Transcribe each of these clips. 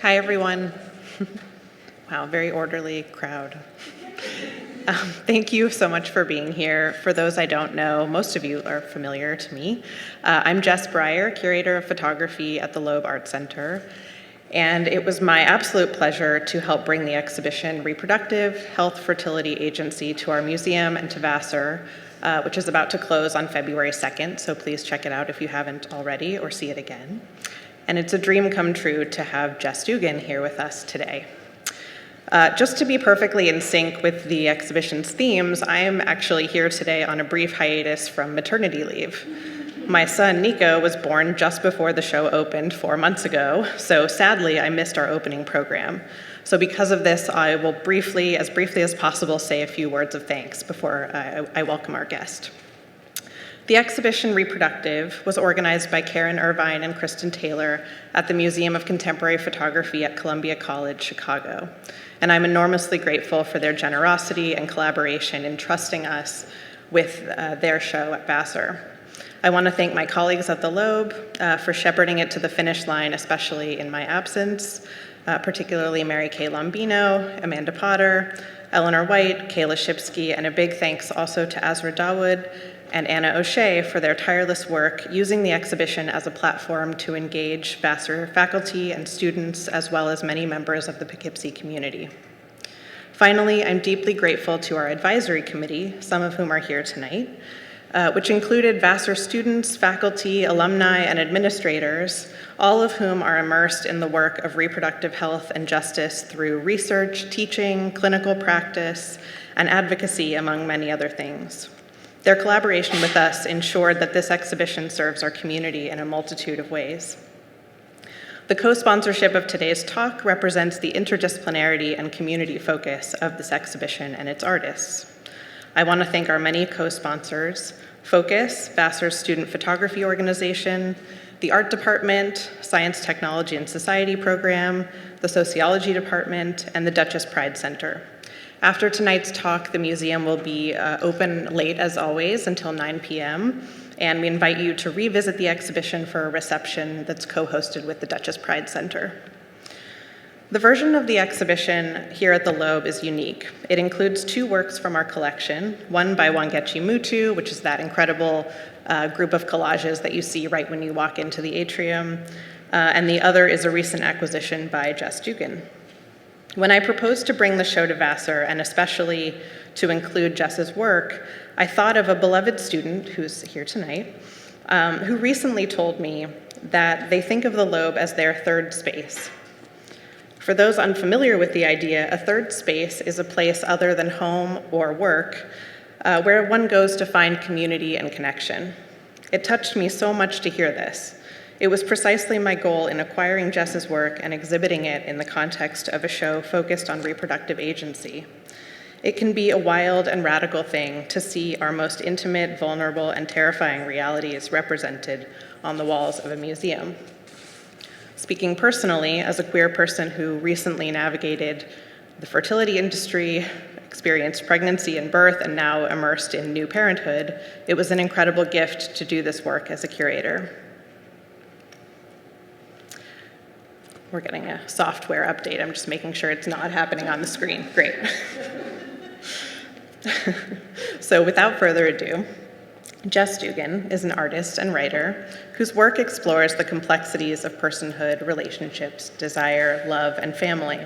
Hi, everyone. Wow, very orderly crowd. Thank you so much for being here. For those I don't know, most of you are familiar to me. I'm Jess Brier, Curator of Photography at the Loeb Art Center, and it was my absolute pleasure to help bring the exhibition Reproductive, Health, Fertility Agency to our museum and to Vassar, which is about to close on February 2nd, so please check it out if you haven't already or see it again. And it's a dream come true to have Jess Dugan here with us today. Just to be perfectly in sync with the exhibition's themes, I am actually here today on a brief hiatus from maternity leave. My son, Nico, was born just before the show opened 4 months ago, so sadly, I missed our opening program. So because of this, I will briefly as possible, say a few words of thanks before I welcome our guest. The exhibition Reproductive was organized by Karen Irvine and Kristen Taylor at the Museum of Contemporary Photography at Columbia College, Chicago. And I'm enormously grateful for their generosity and collaboration in trusting us with their show at Vassar. I want to thank my colleagues at the Loeb for shepherding it to the finish line, especially in my absence, particularly Mary Kay Lombino, Amanda Potter, Eleanor White, Kayla Shipsky, and a big thanks also to Azra Dawood and Anna O'Shea for their tireless work using the exhibition as a platform to engage Vassar faculty and students, as well as many members of the Poughkeepsie community. Finally, I'm deeply grateful to our advisory committee, some of whom are here tonight, which included Vassar students, faculty, alumni, and administrators, all of whom are immersed in the work of reproductive health and justice through research, teaching, clinical practice, and advocacy, among many other things. Their collaboration with us ensured that this exhibition serves our community in a multitude of ways. The co-sponsorship of today's talk represents the interdisciplinarity and community focus of this exhibition and its artists. I want to thank our many co-sponsors: Focus, Vassar's student photography organization, the art department, Science, Technology, and Society program, the sociology department, and the Duchess Pride Center. After tonight's talk, the museum will be open late as always until 9 p.m., and we invite you to revisit the exhibition for a reception that's co-hosted with the Duchess Pride Center. The version of the exhibition here at the Loeb is unique. It includes 2 works from our collection, one by Wangechi Mutu, which is that incredible group of collages that you see right when you walk into the atrium, and the other is a recent acquisition by Jess Dugan. When I proposed to bring the show to Vassar, and especially to include Jess's work, I thought of a beloved student who's here tonight, who recently told me that they think of the Loeb as their third space. For those unfamiliar with the idea, a third space is a place other than home or work, where one goes to find community and connection. It touched me so much to hear this. It was precisely my goal in acquiring Jess's work and exhibiting it in the context of a show focused on reproductive agency. It can be a wild and radical thing to see our most intimate, vulnerable, and terrifying realities represented on the walls of a museum. Speaking personally, as a queer person who recently navigated the fertility industry, experienced pregnancy and birth, and now immersed in new parenthood, it was an incredible gift to do this work as a curator. We're getting a software update. I'm just making sure it's not happening on the screen. Great. So without further ado, Jess Dugan is an artist and writer whose work explores the complexities of personhood, relationships, desire, love, and family.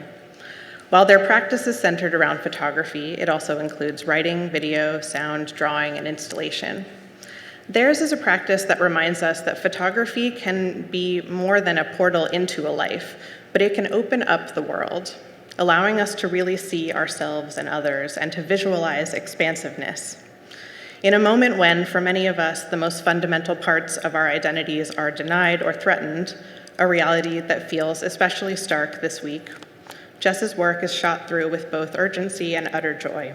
While their practice is centered around photography, it also includes writing, video, sound, drawing, and installation. Theirs is a practice that reminds us that photography can be more than a portal into a life, but it can open up the world, allowing us to really see ourselves and others and to visualize expansiveness. In a moment when, for many of us, the most fundamental parts of our identities are denied or threatened, a reality that feels especially stark this week, Jess's work is shot through with both urgency and utter joy.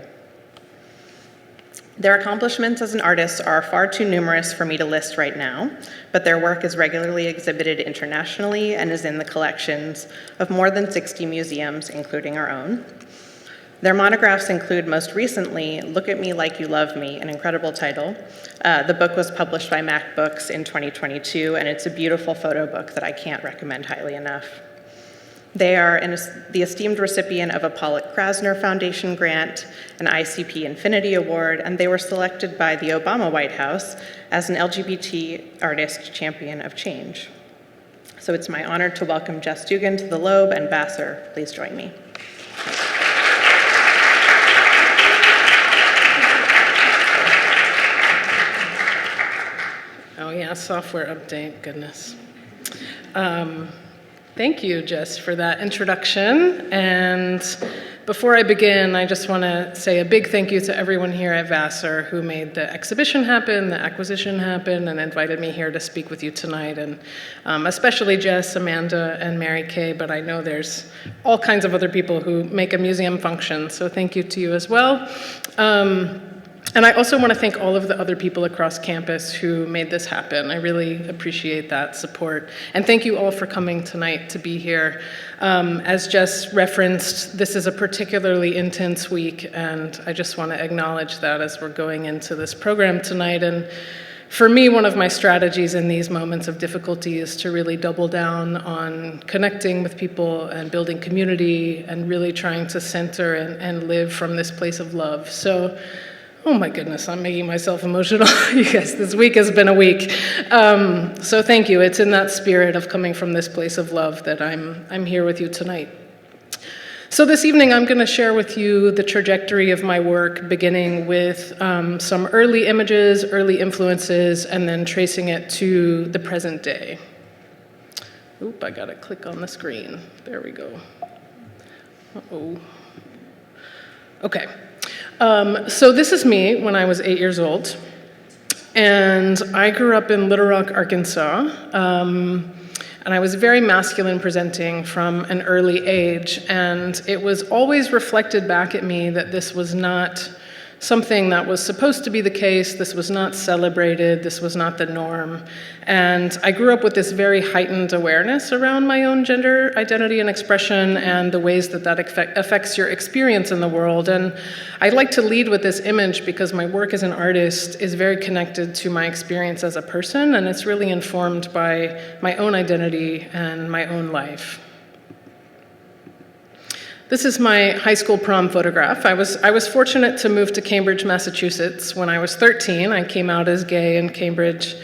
Their accomplishments as an artist are far too numerous for me to list right now, but their work is regularly exhibited internationally and is in the collections of more than 60 museums, including our own. Their monographs include, most recently, Look at Me Like You Love Me, an incredible title. The book was published by MACK Books in 2022, and it's a beautiful photo book that I can't recommend highly enough. They are the esteemed recipient of a Pollock-Krasner Foundation Grant, an ICP Infinity Award, and they were selected by the Obama White House as an LGBT artist champion of change. So it's my honor to welcome Jess Dugan to the Loeb and Vassar. Please join me. Oh yeah, software update, goodness. Thank you, Jess, for that introduction. And before I begin, I just want to say a big thank you to everyone here at Vassar who made the exhibition happen, the acquisition happen, and invited me here to speak with you tonight. And especially Jess, Amanda, and Mary Kay, but I know there's all kinds of other people who make a museum function, so thank you to you as well. And I also want to thank all of the other people across campus who made this happen. I really appreciate that support. And thank you all for coming tonight to be here. As Jess referenced, this is a particularly intense week, and I just want to acknowledge that as we're going into this program tonight. And for me, one of my strategies in these moments of difficulty is to really double down on connecting with people and building community and really trying to center and live from this place of love. So, oh my goodness, I'm making myself emotional. You guys, this week has been a week. So thank you. It's in that spirit of coming from this place of love that I'm here with you tonight. So this evening, I'm going to share with you the trajectory of my work, beginning with some early images, early influences, and then tracing it to the present day. Oop, I got to click on the screen. There we go. Uh-oh. Okay. So this is me when I was 8 years old, and I grew up in Little Rock, Arkansas, and I was very masculine presenting from an early age, and it was always reflected back at me that this was not something that was supposed to be the case, this was not celebrated, this was not the norm. And I grew up with this very heightened awareness around my own gender identity and expression and the ways that that affects your experience in the world. And I'd like to lead with this image because my work as an artist is very connected to my experience as a person, and it's really informed by my own identity and my own life. This is my high school prom photograph. I was fortunate to move to Cambridge, Massachusetts when I was 13. I came out as gay in Cambridge,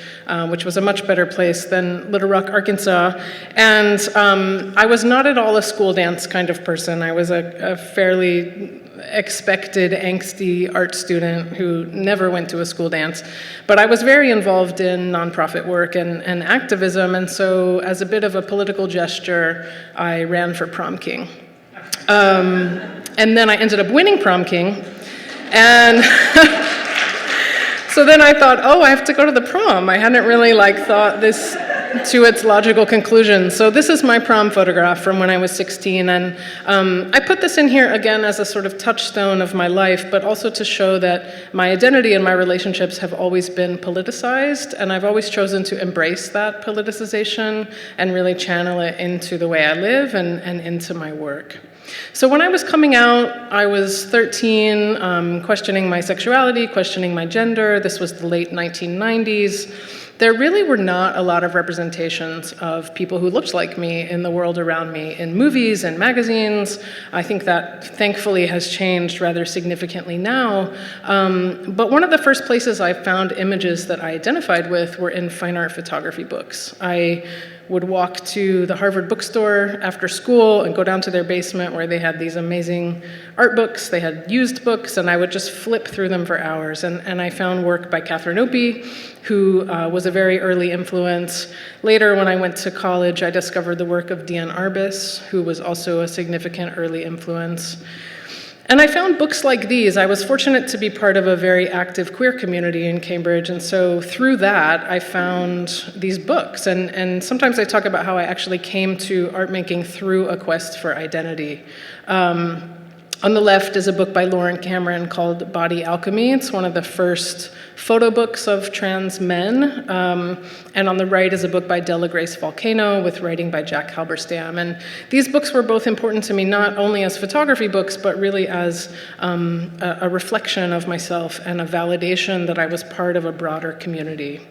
which was a much better place than Little Rock, Arkansas. And I was not at all a school dance kind of person. I was a fairly expected, angsty art student who never went to a school dance. But I was very involved in nonprofit work and activism, and so as a bit of a political gesture, I ran for prom king. And then I ended up winning prom king, and so then I thought, oh, I have to go to the prom. I hadn't really thought this to its logical conclusion. So this is my prom photograph from when I was 16, and I put this in here again as a sort of touchstone of my life, but also to show that my identity and my relationships have always been politicized, and I've always chosen to embrace that politicization and really channel it into the way I live and into my work. So when I was coming out, I was 13, questioning my sexuality, questioning my gender. This was the late 1990s. There really were not a lot of representations of people who looked like me in the world around me, in movies and magazines. I think that thankfully has changed rather significantly now. But one of the first places I found images that I identified with were in fine art photography books. I would walk to the Harvard bookstore after school and go down to their basement where they had these amazing art books. They had used books, and I would just flip through them for hours. And I found work by Catherine Opie, who was a very early influence. Later, when I went to college, I discovered the work of Diane Arbus, who was also a significant early influence. And I found books like these. I was fortunate to be part of a very active queer community in Cambridge, and so through that, I found these books. And sometimes I talk about how I actually came to art making through a quest for identity. On the left is a book by Lauren Cameron called Body Alchemy. It's one of the first photo books of trans men. And on the right is a book by Della Grace Volcano with writing by Jack Halberstam. And these books were both important to me, not only as photography books, but really as a reflection of myself and a validation that I was part of a broader community.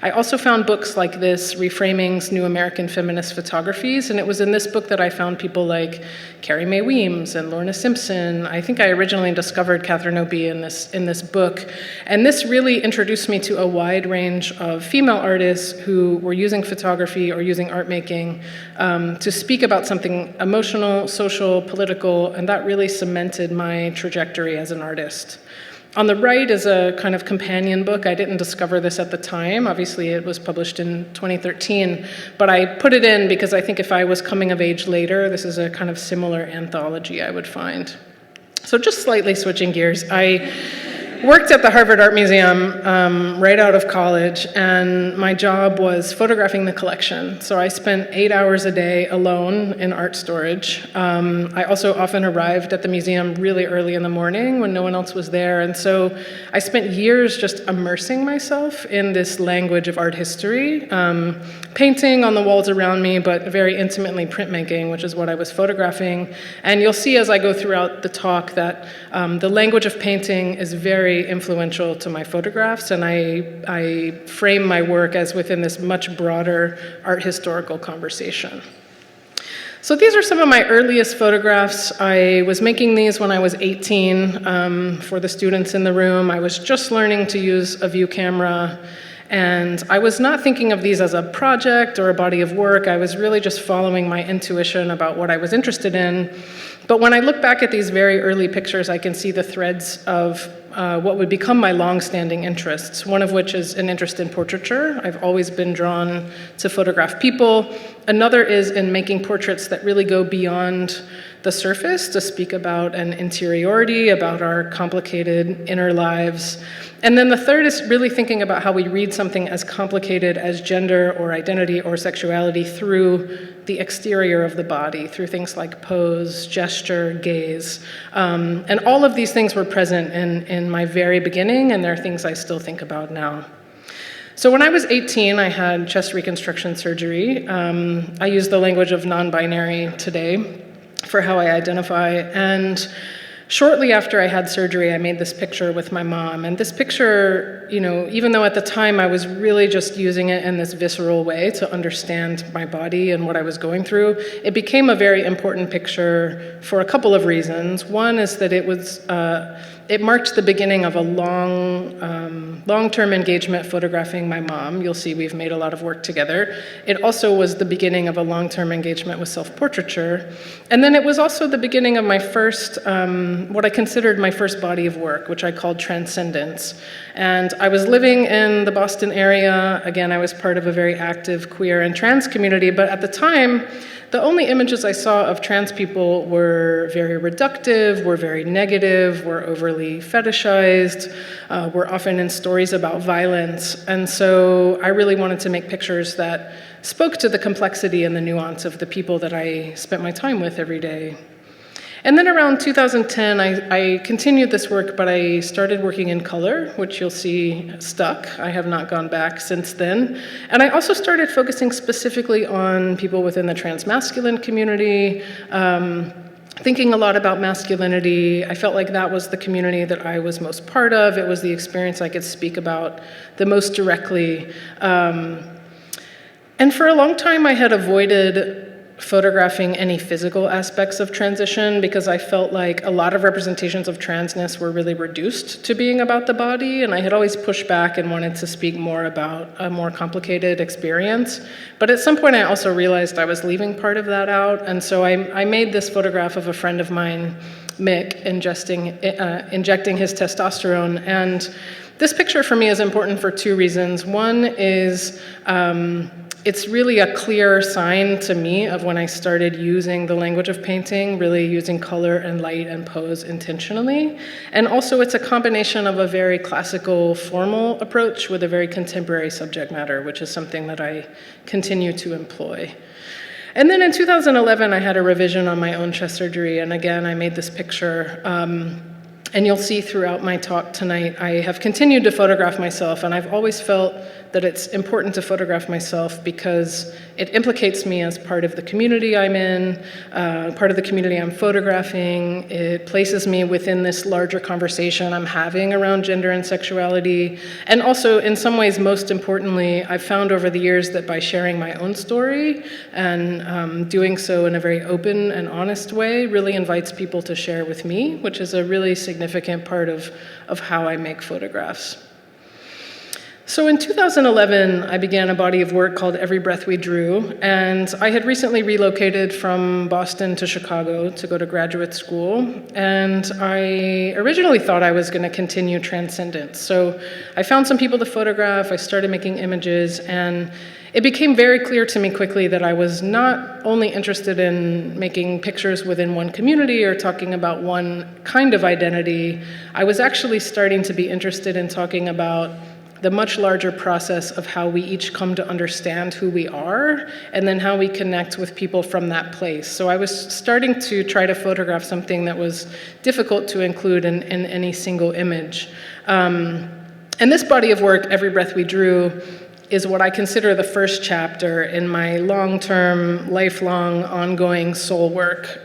I also found books like this, Reframing's New American Feminist Photographies, and it was in this book that I found people like Carrie Mae Weems and Lorna Simpson. I think I originally discovered Catherine O'Bee in this book, and this really introduced me to a wide range of female artists who were using photography or using art making to speak about something emotional, social, political, and that really cemented my trajectory as an artist. On the right is a kind of companion book. I didn't discover this at the time. Obviously, it was published in 2013, but I put it in because I think if I was coming of age later, this is a kind of similar anthology I would find. So just slightly switching gears, I worked at the Harvard Art Museum right out of college, and my job was photographing the collection. So I spent 8 hours a day alone in art storage. I also often arrived at the museum really early in the morning when no one else was there, and so I spent years just immersing myself in this language of art history, painting on the walls around me, but very intimately printmaking, which is what I was photographing. And you'll see as I go throughout the talk that the language of painting is very influential to my photographs, and I frame my work as within this much broader art historical conversation. So these are some of my earliest photographs. I was making these when I was 18 for the students in the room. I was just learning to use a view camera, and I was not thinking of these as a project or a body of work. I was really just following my intuition about what I was interested in. But when I look back at these very early pictures, I can see the threads of what would become my long-standing interests, one of which is an interest in portraiture. I've always been drawn to photograph people. Another is in making portraits that really go beyond the surface to speak about an interiority, about our complicated inner lives. And then the third is really thinking about how we read something as complicated as gender or identity or sexuality through the exterior of the body, through things like pose, gesture, gaze. And all of these things were present in my very beginning, and they're things I still think about now. So when I was 18, I had chest reconstruction surgery. I use the language of non-binary today for how I identify, and shortly after I had surgery, I made this picture with my mom. And this picture, even though at the time I was really just using it in this visceral way to understand my body and what I was going through, it became a very important picture for a couple of reasons. One is that it marked the beginning of a long-term engagement photographing my mom. You'll see we've made a lot of work together. It also was the beginning of a long-term engagement with self-portraiture. And then it was also the beginning of my first, what I considered my first body of work, which I called Transcendence. And I was living in the Boston area. Again, I was part of a very active queer and trans community, but at the time, the only images I saw of trans people were very reductive, were very negative, were overly fetishized, were often in stories about violence. And so I really wanted to make pictures that spoke to the complexity and the nuance of the people that I spent my time with every day. And then around 2010, I continued this work, but I started working in color, which you'll see stuck. I have not gone back since then. And I also started focusing specifically on people within the transmasculine community, thinking a lot about masculinity. I felt like that was the community that I was most part of. It was the experience I could speak about the most directly. And for a long time, I had avoided photographing any physical aspects of transition because I felt like a lot of representations of transness were really reduced to being about the body, and I had always pushed back and wanted to speak more about a more complicated experience. But at some point I also realized I was leaving part of that out, and so I made this photograph of a friend of mine, Mick, injecting his testosterone. And this picture for me is important for two reasons. One is it's really a clear sign to me of when I started using the language of painting, really using color and light and pose intentionally. And also it's a combination of a very classical formal approach with a very contemporary subject matter, which is something that I continue to employ. And then in 2011, I had a revision on my own chest surgery, and again, I made this picture. And you'll see throughout my talk tonight, I have continued to photograph myself, and I've always felt that it's important to photograph myself because it implicates me as part of the community I'm in, part of the community I'm photographing. It places me within this larger conversation I'm having around gender and sexuality. And also, in some ways, most importantly, I've found over the years that by sharing my own story and doing so in a very open and honest way really invites people to share with me, which is a really significant part of how I make photographs. So in 2011, I began a body of work called Every Breath We Drew, and I had recently relocated from Boston to Chicago to go to graduate school, and I originally thought I was going to continue transcendence. So I found some people to photograph, I started making images, and it became very clear to me quickly that I was not only interested in making pictures within one community or talking about one kind of identity, I was actually starting to be interested in talking about the much larger process of how we each come to understand who we are, and then how we connect with people from that place. So I was starting to try to photograph something that was difficult to include in any single image. And this body of work, Every Breath We Drew, is what I consider the first chapter in my long-term, lifelong, ongoing soul work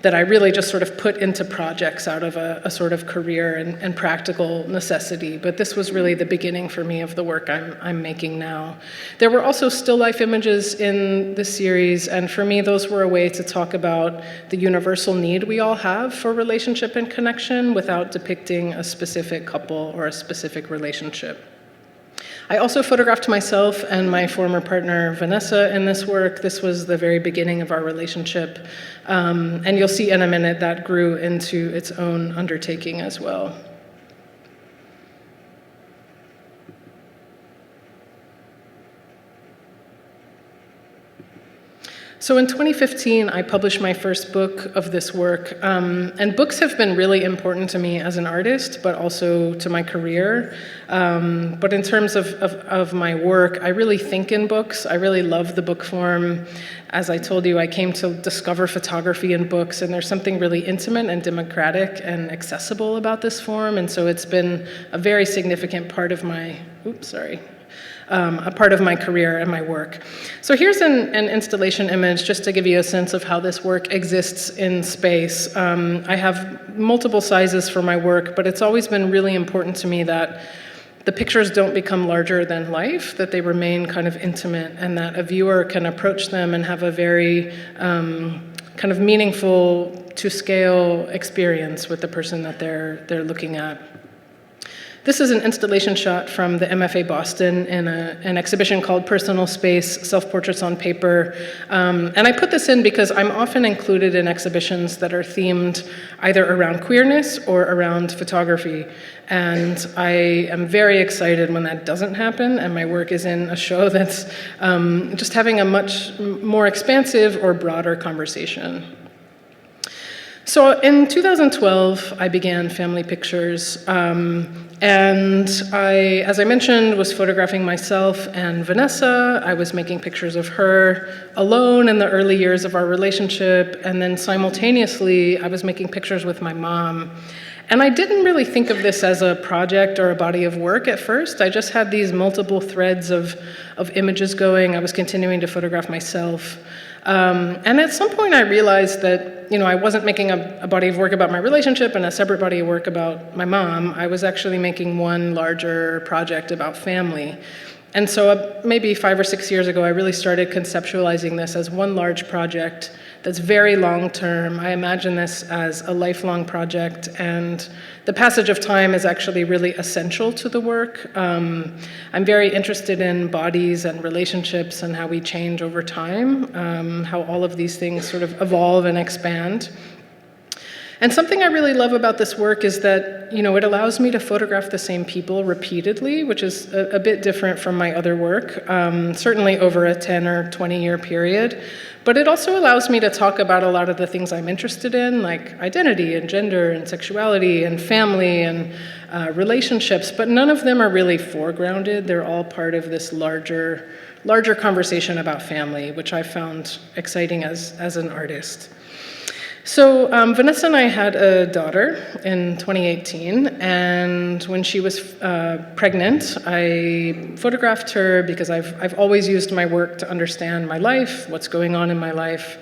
that I really just sort of put into projects out of a sort of career and practical necessity. But this was really the beginning for me of the work I'm making now. There were also still life images in this series, and for me, those were a way to talk about the universal need we all have for relationship and connection without depicting a specific couple or a specific relationship. I also photographed myself and my former partner, Vanessa, in this work. This was the very beginning of our relationship. And you'll see in a minute that grew into its own undertaking as well. So in 2015, I published my first book of this work, and books have been really important to me as an artist, but also to my career. But in terms of my work, I really think in books. I really love the book form. As I told you, I came to discover photography in books, and there's something really intimate and democratic and accessible about this form, and so it's been a very significant part of my, a part of my career and my work. So here's an installation image just to give you a sense of how this work exists in space. I have multiple sizes for my work, but it's always been really important to me that the pictures don't become larger than life, that they remain kind of intimate, and that a viewer can approach them and have a very kind of meaningful to scale experience with the person that they're looking at. This is an installation shot from the MFA Boston in an exhibition called Personal Space, Self-Portraits on Paper. And I put this in because I'm often included in exhibitions that are themed either around queerness or around photography. And I am very excited when that doesn't happen and my work is in a show that's just having a much more expansive or broader conversation. So in 2012, I began Family Pictures, and I, as I mentioned, was photographing myself and Vanessa. I was making pictures of her alone in the early years of our relationship, and then simultaneously, I was making pictures with my mom. And I didn't really think of this as a project or a body of work at first. I just had these multiple threads of images going. I was continuing to photograph myself. And at some point I realized that, I wasn't making a body of work about my relationship and a separate body of work about my mom. I was actually making one larger project about family. And so maybe 5 or 6 years ago, I really started conceptualizing this as one large project that's very long-term. I imagine this as a lifelong project, and the passage of time is actually really essential to the work. I'm very interested in bodies and relationships and how we change over time, how all of these things sort of evolve and expand. And something I really love about this work is that, it allows me to photograph the same people repeatedly, which is a bit different from my other work, certainly over a 10 or 20-year period. But it also allows me to talk about a lot of the things I'm interested in, like identity and gender and sexuality and family and relationships, but none of them are really foregrounded. They're all part of this larger conversation about family, which I found exciting as an artist. So Vanessa and I had a daughter in 2018, and when she was pregnant, I photographed her because I've always used my work to understand my life, what's going on in my life.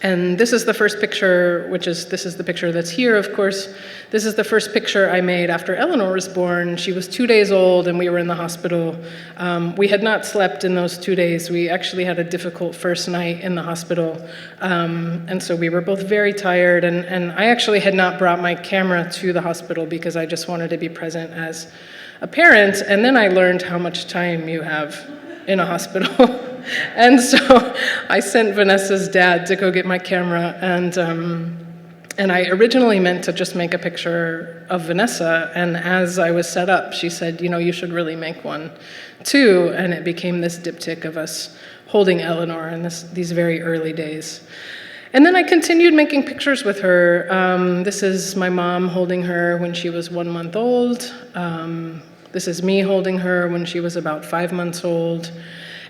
And this is the first picture, this is the picture that's here, of course. This is the first picture I made after Elinor was born. She was 2 days old and we were in the hospital. We had not slept in those 2 days. We actually had a difficult first night in the hospital. And so we were both very tired, and I actually had not brought my camera to the hospital because I just wanted to be present as a parent. And then I learned how much time you have in a hospital. And so I sent Vanessa's dad to go get my camera, and I originally meant to just make a picture of Vanessa, and as I was set up, she said, you should really make one too, and it became this diptych of us holding Elinor in these very early days. And then I continued making pictures with her. This is my mom holding her when she was 1 month old. This is me holding her when she was about 5 months old.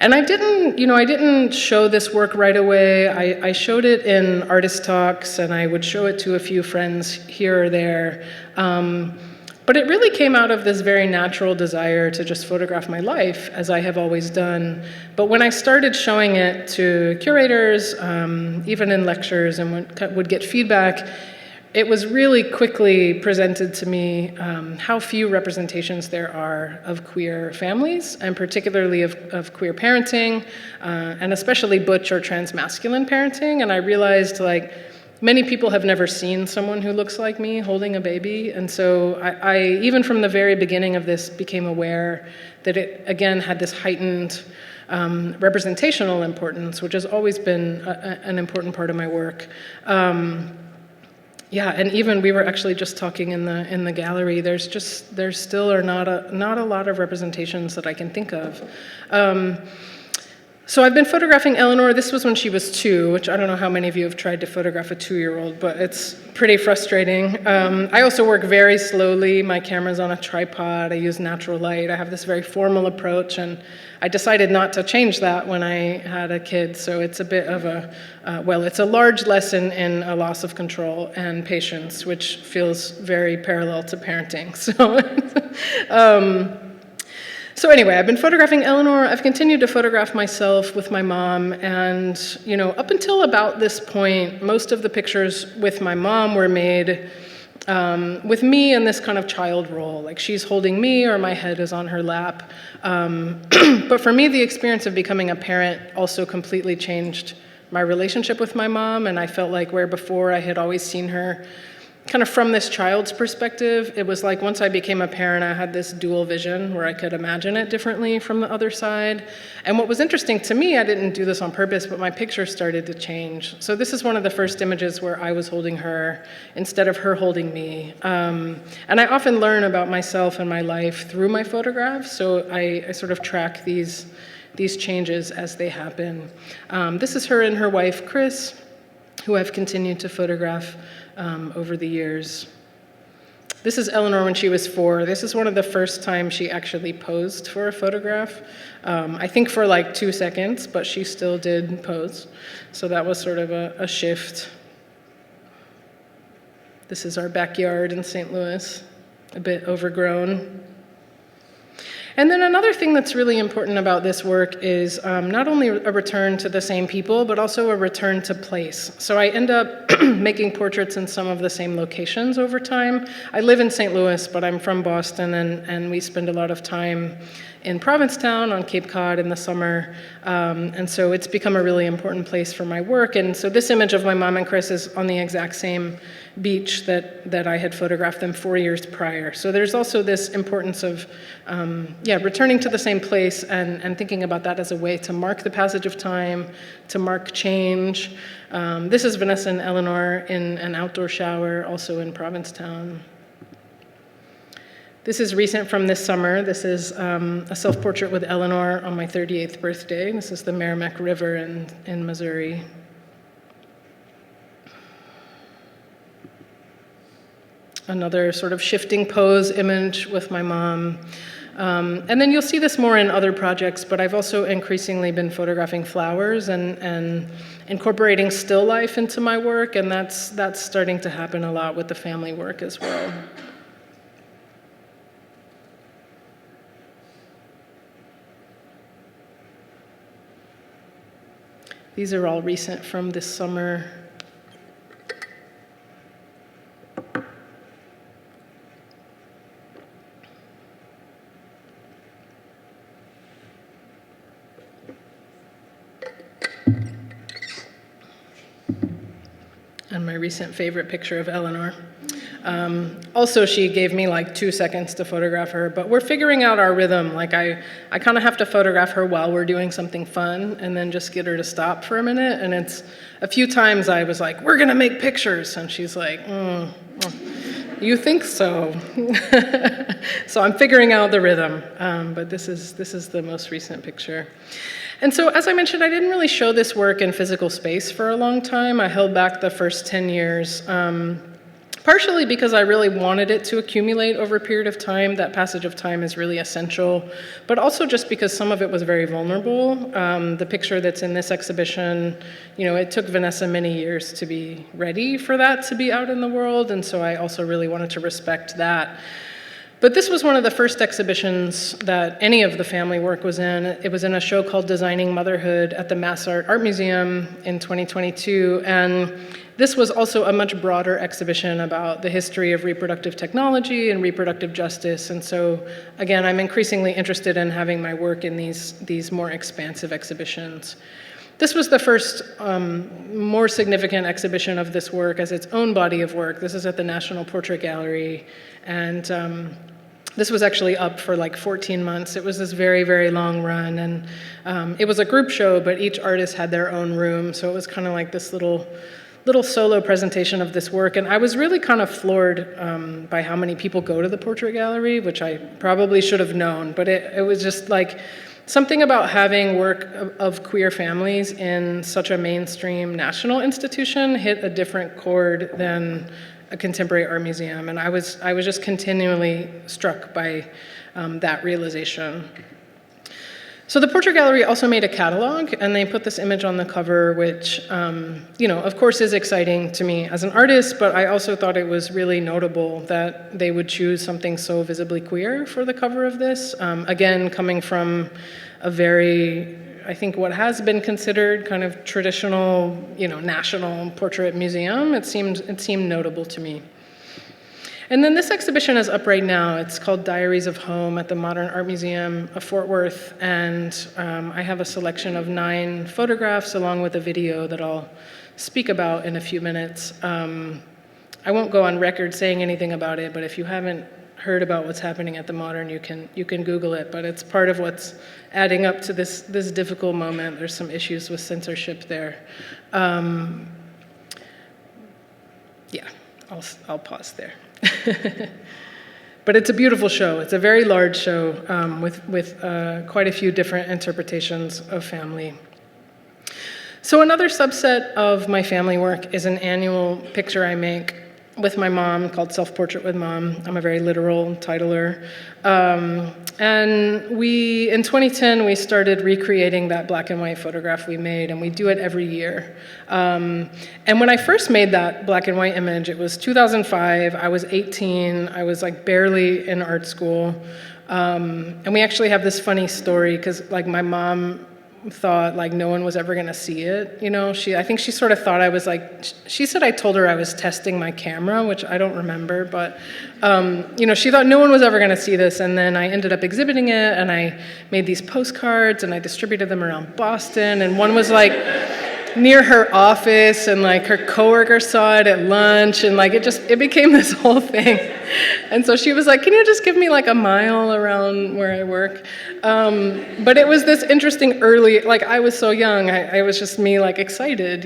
And I didn't show this work right away. I showed it in artist talks, and I would show it to a few friends here or there. But it really came out of this very natural desire to just photograph my life, as I have always done. But when I started showing it to curators, even in lectures, and would get feedback, it was really quickly presented to me how few representations there are of queer families, and particularly of queer parenting, and especially butch or transmasculine parenting. And I realized, many people have never seen someone who looks like me holding a baby. And so I even from the very beginning of this, became aware that it, again, had this heightened representational importance, which has always been an important part of my work. Yeah, and even we were actually just talking in the gallery. There still are not a lot of representations that I can think of. So I've been photographing Elinor. This was when she was 2, which I don't know how many of you have tried to photograph a 2-year-old, but it's pretty frustrating. I also work very slowly. My camera's on a tripod. I use natural light. I have this very formal approach, and I decided not to change that when I had a kid. So it's a bit of it's a large lesson in a loss of control and patience, which feels very parallel to parenting. So anyway, I've been photographing Elinor. I've continued to photograph myself with my mom, and up until about this point, most of the pictures with my mom were made with me in this kind of child role, like she's holding me or my head is on her lap. But for me, the experience of becoming a parent also completely changed my relationship with my mom, and I felt like where before I had always seen her kind of from this child's perspective, it was like once I became a parent, I had this dual vision where I could imagine it differently from the other side. And what was interesting to me, I didn't do this on purpose, but my picture started to change. So this is one of the first images where I was holding her instead of her holding me. And I often learn about myself and my life through my photographs, so I sort of track these changes as they happen. This is her and her wife, Chris, who I've continued to photograph over the years. This is Elinor when she was 4. This is one of the first times she actually posed for a photograph. I think for 2 seconds, but she still did pose. So that was sort of a shift. This is our backyard in St. Louis, a bit overgrown. And then another thing that's really important about this work is not only a return to the same people, but also a return to place. So I end up making portraits in some of the same locations over time. I live in St. Louis, but I'm from Boston, and we spend a lot of time in Provincetown on Cape Cod in the summer. And so it's become a really important place for my work. And so this image of my mom and Chris is on the exact same beach that I had photographed them 4 years prior. So there's also this importance of returning to the same place and thinking about that as a way to mark the passage of time, to mark change. This is Vanessa and Elinor in an outdoor shower, also in Provincetown. This is recent from this summer. This is a self-portrait with Elinor on my 38th birthday. This is the Merrimack River in Missouri. Another sort of shifting pose image with my mom. And then you'll see this more in other projects, but I've also increasingly been photographing flowers and incorporating still life into my work, and that's starting to happen a lot with the family work as well. These are all recent from this summer. And my recent favorite picture of Elinor. Also, she gave me like 2 seconds to photograph her, but we're figuring out our rhythm. Like I kind of have to photograph her while we're doing something fun and then just get her to stop for a minute. And it's a few times I was like, we're gonna make pictures. And she's like, you think so? So I'm figuring out the rhythm, but this is the most recent picture. And so, as I mentioned, I didn't really show this work in physical space for a long time. I held back the first 10 years, partially because I really wanted it to accumulate over a period of time. That passage of time is really essential, but also just because some of it was very vulnerable. The picture that's in this exhibition, it took Vanessa many years to be ready for that to be out in the world, and so I also really wanted to respect that. But this was one of the first exhibitions that any of the family work was in. It was in a show called Designing Motherhood at the Vassar Art Museum in 2022. And this was also a much broader exhibition about the history of reproductive technology and reproductive justice. And so, again, I'm increasingly interested in having my work in these more expansive exhibitions. This was the first more significant exhibition of this work as its own body of work. This is at the National Portrait Gallery. And this was actually up for like 14 months. It was this very, very long run. And it was a group show, but each artist had their own room. So it was kind of like this little solo presentation of this work. And I was really kind of floored by how many people go to the Portrait Gallery, which I probably should have known. But it was just like something about having work of queer families in such a mainstream national institution hit a different chord than a contemporary art museum, and I was just continually struck by that realization. So the Portrait Gallery also made a catalog, and they put this image on the cover, which, of course is exciting to me as an artist, but I also thought it was really notable that they would choose something so visibly queer for the cover of this. Again, coming from a very, I think what has been considered kind of traditional, national portrait museum, it seemed notable to me. And then this exhibition is up right now. It's called Diaries of Home at the Modern Art Museum of Fort Worth, and I have a selection of 9 photographs along with a video that I'll speak about in a few minutes. I won't go on record saying anything about it, but if you haven't heard about what's happening at the Modern, you can Google it, but it's part of what's adding up to this difficult moment. There's some issues with censorship there. Yeah, I'll pause there. But it's a beautiful show. It's a very large show with quite a few different interpretations of family. So another subset of my family work is an annual picture I make with my mom called Self-Portrait with Mom. I'm a very literal titler. And in 2010, we started recreating that black and white photograph we made, and we do it every year. And when I first made that black and white image, it was 2005, I was 18, I was like barely in art school. And we actually have this funny story, because like my mom thought like no one was ever gonna see it, I think she sort of thought I was like, she said I told her I was testing my camera, which I don't remember, but she thought no one was ever gonna see this, and then I ended up exhibiting it, and I made these postcards, and I distributed them around Boston, and one was like near her office, and like her coworker saw it at lunch, and like it became this whole thing. And so she was like, can you just give me like a mile around where I work? But it was this interesting early, like I was so young, I was just me like excited,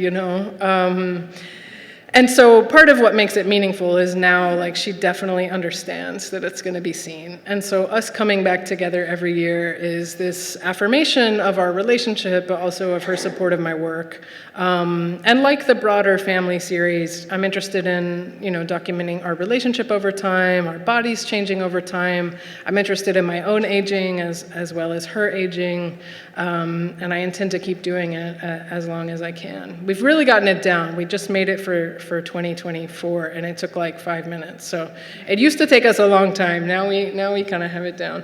And so part of what makes it meaningful is now, like, she definitely understands that it's going to be seen. And so us coming back together every year is this affirmation of our relationship, but also of her support of my work. And like the broader family series, I'm interested in, documenting our relationship over time, our bodies changing over time. I'm interested in my own aging as well as her aging. And I intend to keep doing it as long as I can. We've really gotten it down. We just made it for 2024, and it took like 5 minutes. So it used to take us a long time. Now we kind of have it down.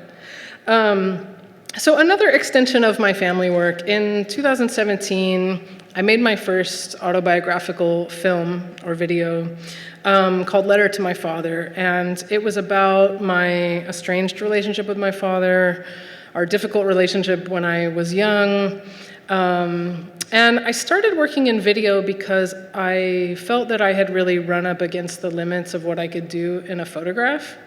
So another extension of my family work, in 2017, I made my first autobiographical film or video called Letter to My Father, and it was about my estranged relationship with my father, our difficult relationship when I was young. And I started working in video because I felt that I had really run up against the limits of what I could do in a photograph.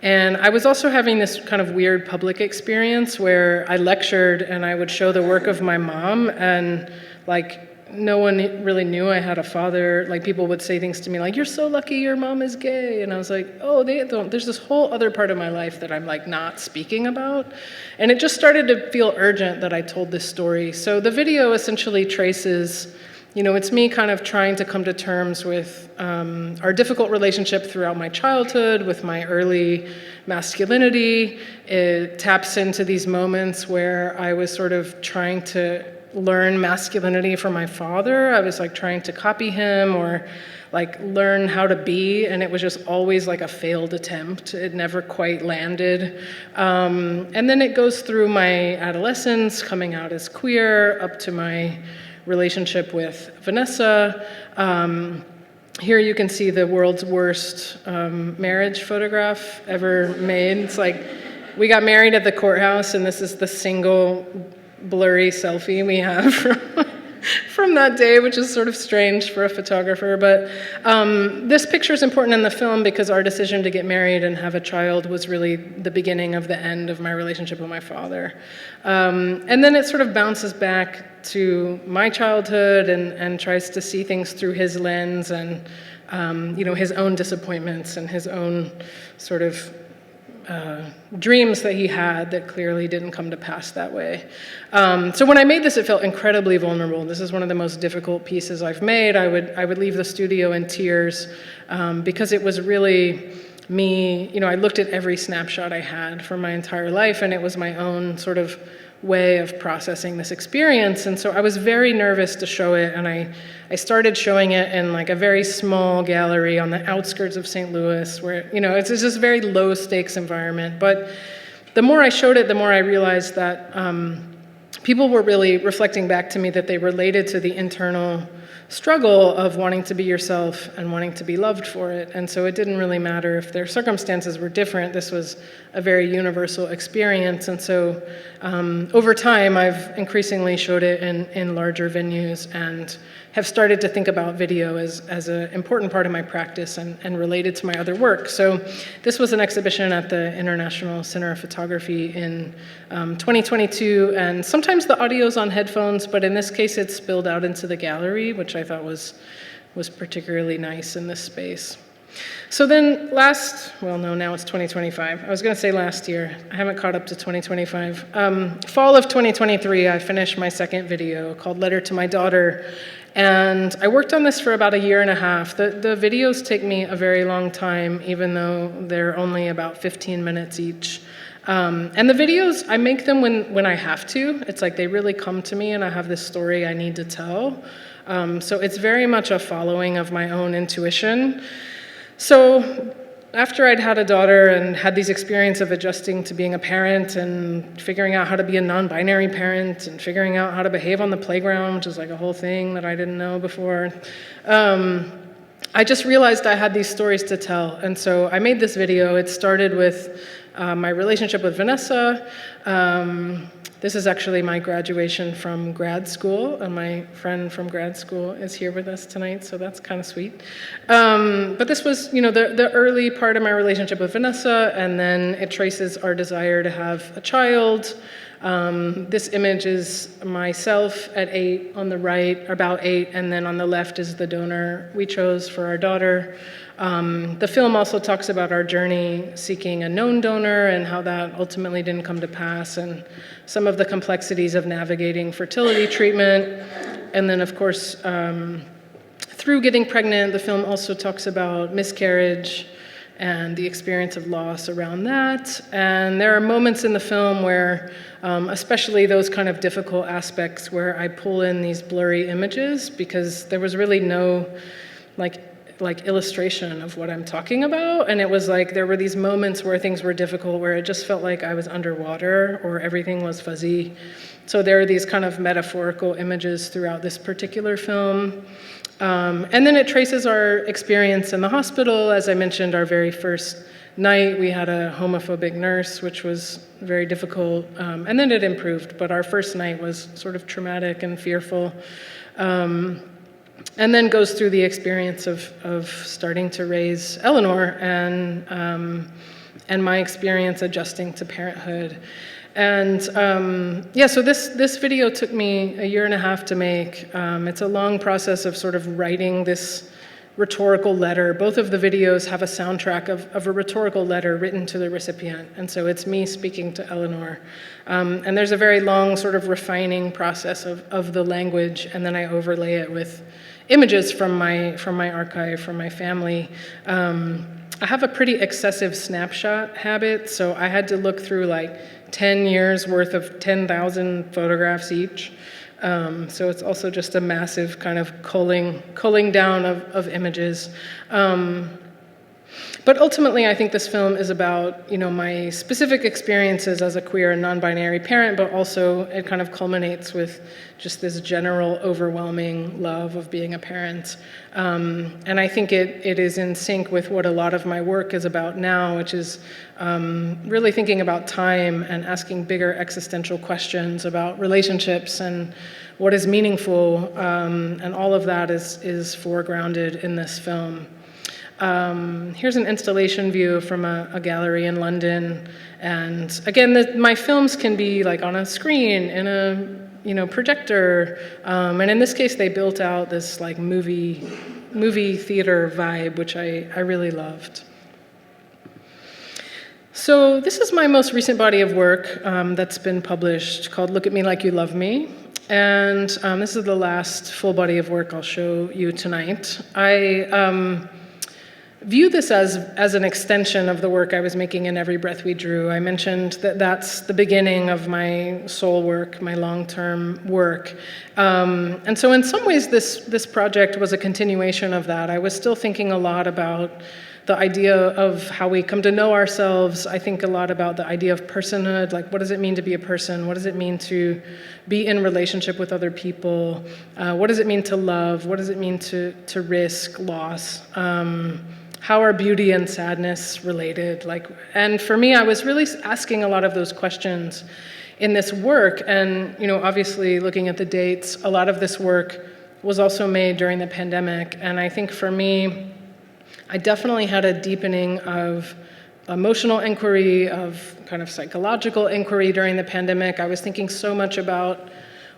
And I was also having this kind of weird public experience where I lectured and I would show the work of my mom, and like no one really knew I had a father. Like people would say things to me like, "You're so lucky your mom is gay." And I was like, oh, they don't. There's this whole other part of my life that I'm like not speaking about. And it just started to feel urgent that I told this story. So the video essentially traces, it's me kind of trying to come to terms with our difficult relationship throughout my childhood, with my early masculinity. It taps into these moments where I was sort of trying to learn masculinity from my father. I was like trying to copy him or like learn how to be, and it was just always like a failed attempt. It never quite landed. And then it goes through my adolescence, coming out as queer, up to my relationship with Vanessa. Here you can see the world's worst marriage photograph ever made. It's like we got married at the courthouse, and this is the single blurry selfie we have from that day, which is sort of strange for a photographer. But this picture is important in the film because our decision to get married and have a child was really the beginning of the end of my relationship with my father. And then it sort of bounces back to my childhood and tries to see things through his lens and his own disappointments and his own sort of dreams that he had that clearly didn't come to pass that way. So when I made this, it felt incredibly vulnerable. This is one of the most difficult pieces I've made. I would leave the studio in tears because it was really me. I looked at every snapshot I had from my entire life, and it was my own sort of way of processing this experience. And so I was very nervous to show it, and I started showing it in like a very small gallery on the outskirts of St. Louis where, it's this very low stakes environment. But the more I showed it, the more I realized that people were really reflecting back to me that they related to the internal struggle of wanting to be yourself and wanting to be loved for it. And so it didn't really matter if their circumstances were different. This was a very universal experience. And so over time, I've increasingly showed it in larger venues and have started to think about video as an important part of my practice and related to my other work. So this was an exhibition at the International Center of Photography in 2022, and sometimes the audio's on headphones, but in this case it spilled out into the gallery, which I thought was particularly nice in this space. So then now it's 2025. I was going to say last year. I haven't caught up to 2025. Fall of 2023, I finished my second video called Letter to My Daughter, and I worked on this for about 1.5 years. The videos take me a very long time, even though they're only about 15 minutes each. And the videos, I make them when I have to. It's like they really come to me and I have this story I need to tell. So it's very much a following of my own intuition. So after I'd had a daughter and had these experiences of adjusting to being a parent and figuring out how to be a non-binary parent and figuring out how to behave on the playground, which is like a whole thing that I didn't know before, I just realized I had these stories to tell. And so I made this video. It started with my relationship with Vanessa. This is actually my graduation from grad school, and my friend from grad school is here with us tonight, so that's kind of sweet. But this was, the early part of my relationship with Vanessa, and then it traces our desire to have a child. This image is myself at 8 on the right, about 8, and then on the left is the donor we chose for our daughter. The film also talks about our journey seeking a known donor and how that ultimately didn't come to pass, and some of the complexities of navigating fertility treatment. And then, of course, through getting pregnant, the film also talks about miscarriage and the experience of loss around that. And there are moments in the film where, especially those kind of difficult aspects, where I pull in these blurry images because there was really no like illustration of what I'm talking about. And it was like there were these moments where things were difficult, where it just felt like I was underwater or everything was fuzzy. So there are these kind of metaphorical images throughout this particular film. And then it traces our experience in the hospital. As I mentioned, our very first night, we had a homophobic nurse, which was very difficult. And then it improved, but our first night was sort of traumatic and fearful. And then goes through the experience of starting to raise Elinor and my experience adjusting to parenthood. And so this video took me 1.5 years to make. It's a long process of sort of writing this rhetorical letter. Both of the videos have a soundtrack of a rhetorical letter written to the recipient. And so it's me speaking to Elinor. And there's a very long sort of refining process of the language, and then I overlay it with images from my archive, from my family. I have a pretty excessive snapshot habit, so I had to look through like 10 years worth of 10,000 photographs each. So it's also just a massive kind of culling down of images. But ultimately, I think this film is about, my specific experiences as a queer and non-binary parent, but also it kind of culminates with just this general overwhelming love of being a parent. And I think it is in sync with what a lot of my work is about now, which is really thinking about time and asking bigger existential questions about relationships and what is meaningful, and all of that is foregrounded in this film. Here's an installation view from a gallery in London. And again, my films can be like on a screen, in a projector. And in this case, they built out this like movie theater vibe, which I really loved. So this is my most recent body of work that's been published, called Look at Me Like You Love Me. And this is the last full body of work I'll show you tonight. I view this as an extension of the work I was making in Every Breath We Drew. I mentioned that that's the beginning of my soul work, my long-term work. And so in some ways, this project was a continuation of that. I was still thinking a lot about the idea of how we come to know ourselves. I think a lot about the idea of personhood, like what does it mean to be a person? What does it mean to be in relationship with other people? What does it mean to love? What does it mean to risk loss? How are beauty and sadness related? And for me, I was really asking a lot of those questions in this work. And obviously, looking at the dates, a lot of this work was also made during the pandemic. And I think for me, I definitely had a deepening of emotional inquiry, of kind of psychological inquiry during the pandemic. I was thinking so much about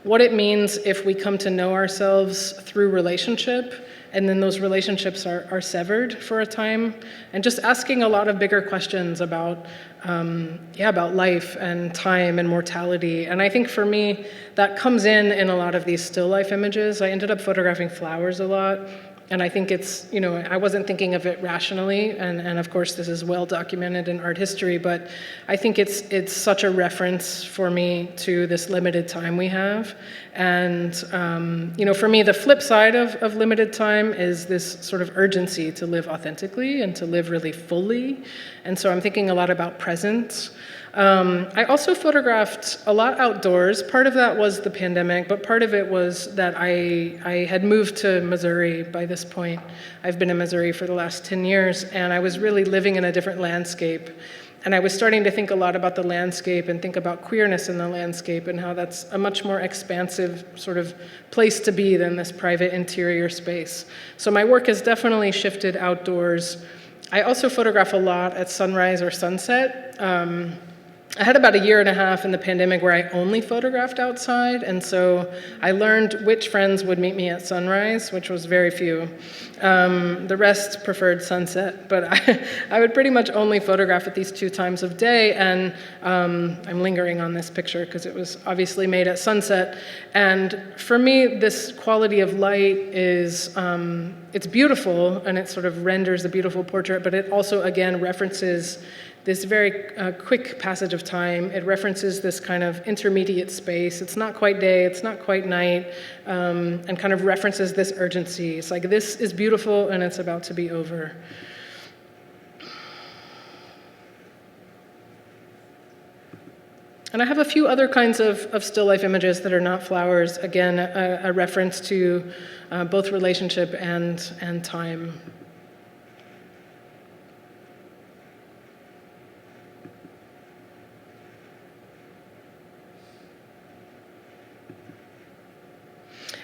what it means if we come to know ourselves through relationship, and then those relationships are severed for a time, and just asking a lot of bigger questions about life and time and mortality. And I think for me, that comes in a lot of these still life images. I ended up photographing flowers a lot. And I think it's, I wasn't thinking of it rationally, and of course this is well documented in art history, but I think it's such a reference for me to this limited time we have. And, for me, the flip side of limited time is this sort of urgency to live authentically and to live really fully. And so I'm thinking a lot about presence. I also photographed a lot outdoors. Part of that was the pandemic, but part of it was that I had moved to Missouri by this point. I've been in Missouri for the last 10 years, and I was really living in a different landscape. And I was starting to think a lot about the landscape and think about queerness in the landscape and how that's a much more expansive sort of place to be than this private interior space. So my work has definitely shifted outdoors. I also photograph a lot at sunrise or sunset. I had about 1.5 years in the pandemic where I only photographed outside, and so I learned which friends would meet me at sunrise, which was very few. The rest preferred sunset, but I would pretty much only photograph at these 2 times of day, and I'm lingering on this picture because it was obviously made at sunset. And for me, this quality of light is, it's beautiful, and it sort of renders a beautiful portrait, but it also, again, references this very quick passage of time. It references this kind of intermediate space. It's not quite day, it's not quite night, and kind of references this urgency. It's like, this is beautiful and it's about to be over. And I have a few other kinds of still life images that are not flowers. Again, a reference to both relationship and time.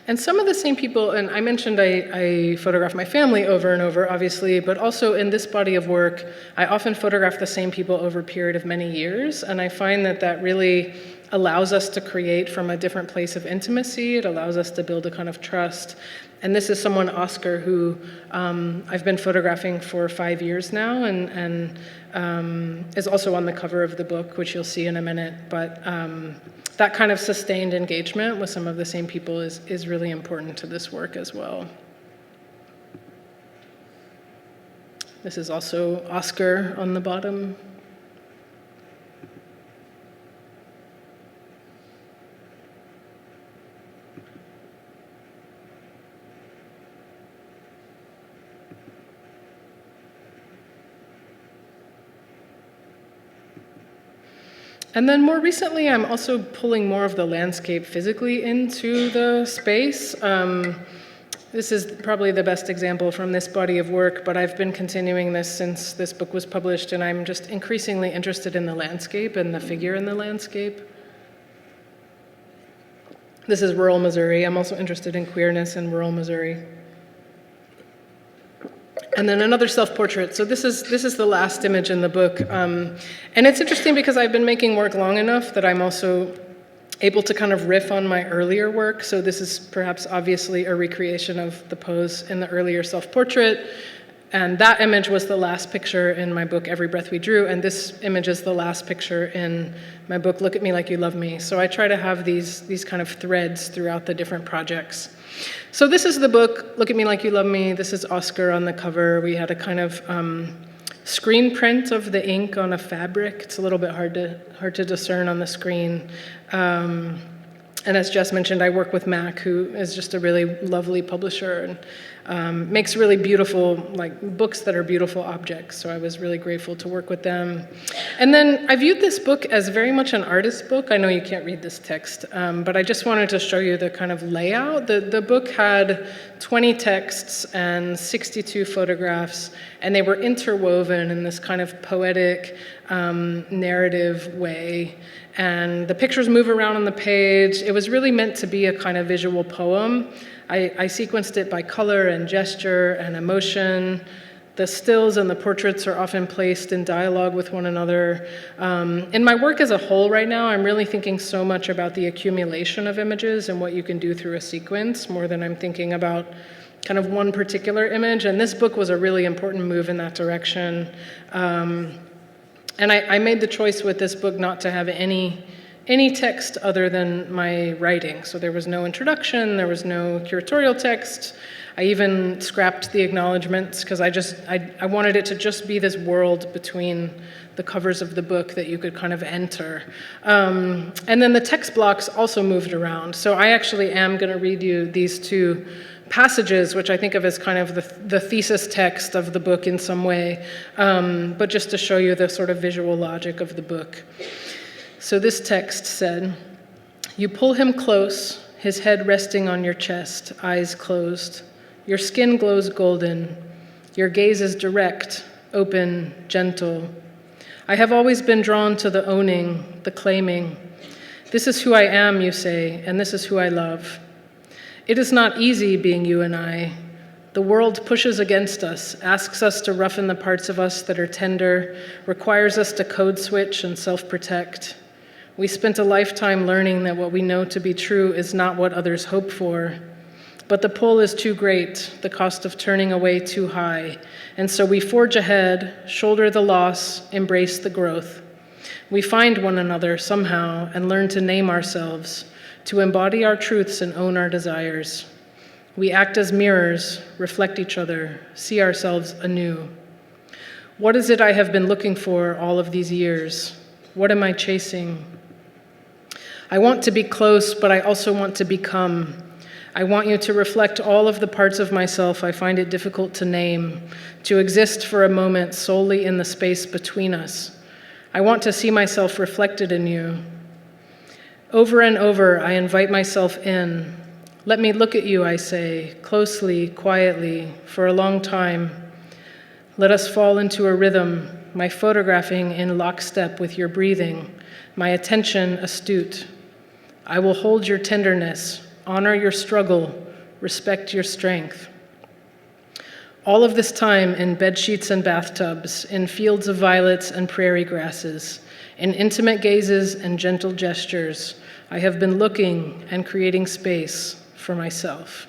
And some of the same people, and I mentioned I photograph my family over and over, obviously, but also in this body of work, I often photograph the same people over a period of many years, and I find that that really allows us to create from a different place of intimacy. It allows us to build a kind of trust. And this is someone, Oscar, who I've been photographing for 5 years now, and is also on the cover of the book, which you'll see in a minute. But that kind of sustained engagement with some of the same people is really important to this work as well. This is also Oscar on the bottom. And then more recently, I'm also pulling more of the landscape physically into the space. This is probably the best example from this body of work, but I've been continuing this since this book was published, and I'm just increasingly interested in the landscape and the figure in the landscape. This is rural Missouri. I'm also interested in queerness in rural Missouri. And then another self-portrait. So this is the last image in the book. And it's interesting because I've been making work long enough that I'm also able to kind of riff on my earlier work. So this is perhaps obviously a recreation of the pose in the earlier self-portrait. And that image was the last picture in my book, Every Breath We Drew. And this image is the last picture in my book, Look at Me Like You Love Me. So I try to have these kind of threads throughout the different projects. So this is the book, Look at Me Like You Love Me. This is Oscar on the cover. We had a kind of screen print of the ink on a fabric. It's a little bit hard to discern on the screen. And as Jess mentioned, I work with MACK, who is just a really lovely publisher and makes really beautiful, like, books that are beautiful objects. So I was really grateful to work with them. And then I viewed this book as very much an artist's book. I know you can't read this text, but I just wanted to show you the kind of layout. The book had 20 texts and 62 photographs, and they were interwoven in this kind of poetic, narrative way. And the pictures move around on the page. It was really meant to be a kind of visual poem. I sequenced it by color and gesture and emotion. The stills and the portraits are often placed in dialogue with one another. In my work as a whole right now, I'm really thinking so much about the accumulation of images and what you can do through a sequence, more than I'm thinking about kind of one particular image. And this book was a really important move in that direction. And I made the choice with this book not to have any text other than my writing. So there was no introduction, there was no curatorial text. I even scrapped the acknowledgments because I wanted it to just be this world between the covers of the book that you could kind of enter. And then the text blocks also moved around. So I actually am going to read you these two passages, which I think of as kind of the thesis text of the book in some way, but just to show you the sort of visual logic of the book. So this text said, "You pull him close, his head resting on your chest, eyes closed. Your skin glows golden. Your gaze is direct, open, gentle. I have always been drawn to the owning, the claiming. This is who I am, you say, and this is who I love. It is not easy being you and I. The world pushes against us, asks us to roughen the parts of us that are tender, requires us to code switch and self-protect. We spent a lifetime learning that what we know to be true is not what others hope for. But the pull is too great, the cost of turning away too high, and so we forge ahead, shoulder the loss, embrace the growth. We find one another somehow and learn to name ourselves, to embody our truths and own our desires. We act as mirrors, reflect each other, see ourselves anew. What is it I have been looking for all of these years? What am I chasing? I want to be close, but I also want to become. I want you to reflect all of the parts of myself I find it difficult to name, to exist for a moment solely in the space between us. I want to see myself reflected in you. Over and over, I invite myself in. Let me look at you, I say, closely, quietly, for a long time. Let us fall into a rhythm, my photographing in lockstep with your breathing, my attention astute. I will hold your tenderness, honor your struggle, respect your strength. All of this time in bedsheets and bathtubs, in fields of violets and prairie grasses, in intimate gazes and gentle gestures, I have been looking and creating space for myself.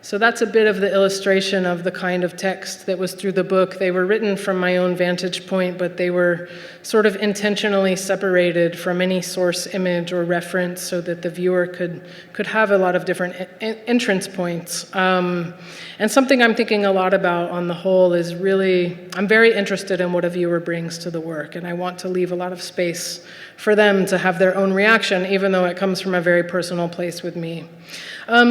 So that's a bit of the illustration of the kind of text that was through the book. They were written from my own vantage point, but they were sort of intentionally separated from any source image or reference so that the viewer could have a lot of different entrance points. And something I'm thinking a lot about on the whole is really, I'm very interested in what a viewer brings to the work, and I want to leave a lot of space for them to have their own reaction, even though it comes from a very personal place with me.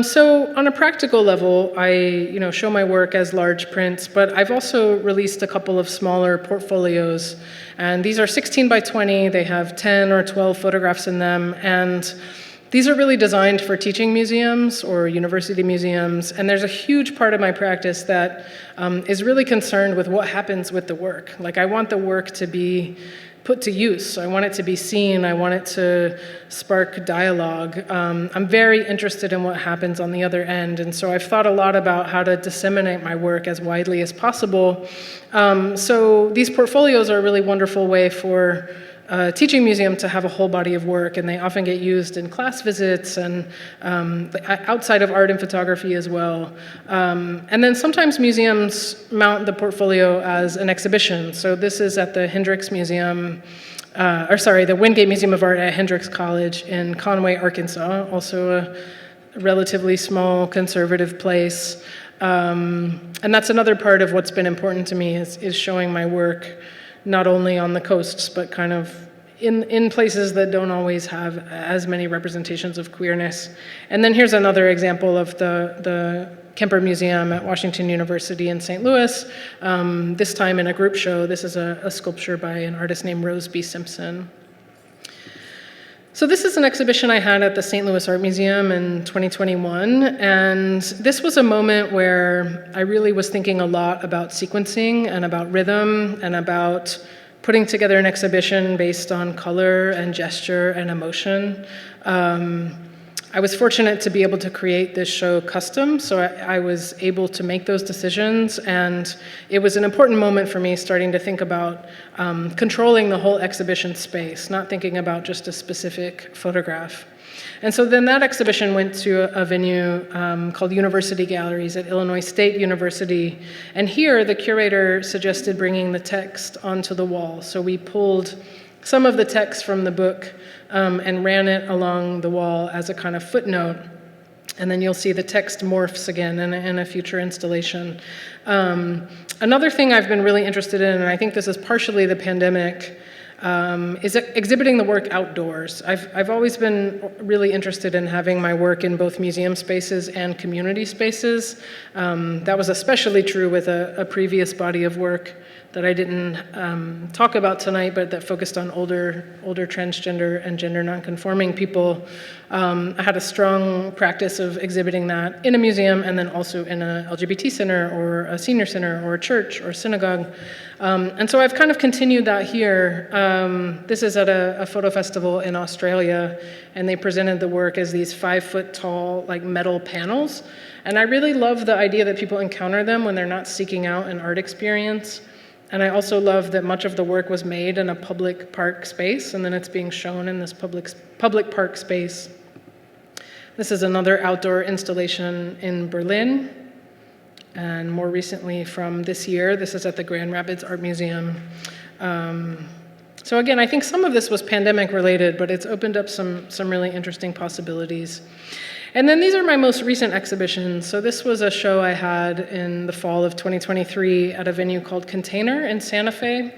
So on a practical level, I show my work as large prints, but I've also released a couple of smaller portfolios, and these are 16 by 20. They have 10 or 12 photographs in them, and these are really designed for teaching museums or university museums, and there's a huge part of my practice that is really concerned with what happens with the work. Like, I want the work to be put to use. I want it to be seen. I want it to spark dialogue. I'm very interested in what happens on the other end, and so I've thought a lot about how to disseminate my work as widely as possible. So these portfolios are a really wonderful way for a teaching museum to have a whole body of work, and they often get used in class visits and outside of art and photography as well. And then sometimes museums mount the portfolio as an exhibition. So this is at the Hendricks Museum, the Wingate Museum of Art at Hendricks College in Conway, Arkansas, also a relatively small conservative place. And that's another part of what's been important to me is showing my work not only on the coasts, but kind of in places that don't always have as many representations of queerness. And then here's another example of the Kemper Museum at Washington University in St. Louis, this time in a group show. This is a sculpture by an artist named Rose B. Simpson. So this is an exhibition I had at the St. Louis Art Museum in 2021, and this was a moment where I really was thinking a lot about sequencing and about rhythm and about putting together an exhibition based on color and gesture and emotion. I was fortunate to be able to create this show custom, so I was able to make those decisions, and it was an important moment for me starting to think about controlling the whole exhibition space, not thinking about just a specific photograph. And so then that exhibition went to a venue called University Galleries at Illinois State University, and here the curator suggested bringing the text onto the wall. So we pulled some of the text from the book and ran it along the wall as a kind of footnote. And then you'll see the text morphs again in a future installation. Another thing I've been really interested in, and I think this is partially the pandemic, is exhibiting the work outdoors. I've always been really interested in having my work in both museum spaces and community spaces. That was especially true with a previous body of work that I didn't talk about tonight, but that focused on older transgender and gender nonconforming people. I had a strong practice of exhibiting that in a museum and then also in a LGBT center or a senior center or a church or synagogue. And so I've kind of continued that here. This is at a photo festival in Australia, and they presented the work as these 5-foot-tall, like metal panels. And I really love the idea that people encounter them when they're not seeking out an art experience. And I also love that much of the work was made in a public park space, and then it's being shown in this public park space. This is another outdoor installation in Berlin. And more recently from this year, this is at the Grand Rapids Art Museum. So again, I think some of this was pandemic related, but it's opened up some really interesting possibilities. And then these are my most recent exhibitions. So this was a show I had in the fall of 2023 at a venue called Container in Santa Fe.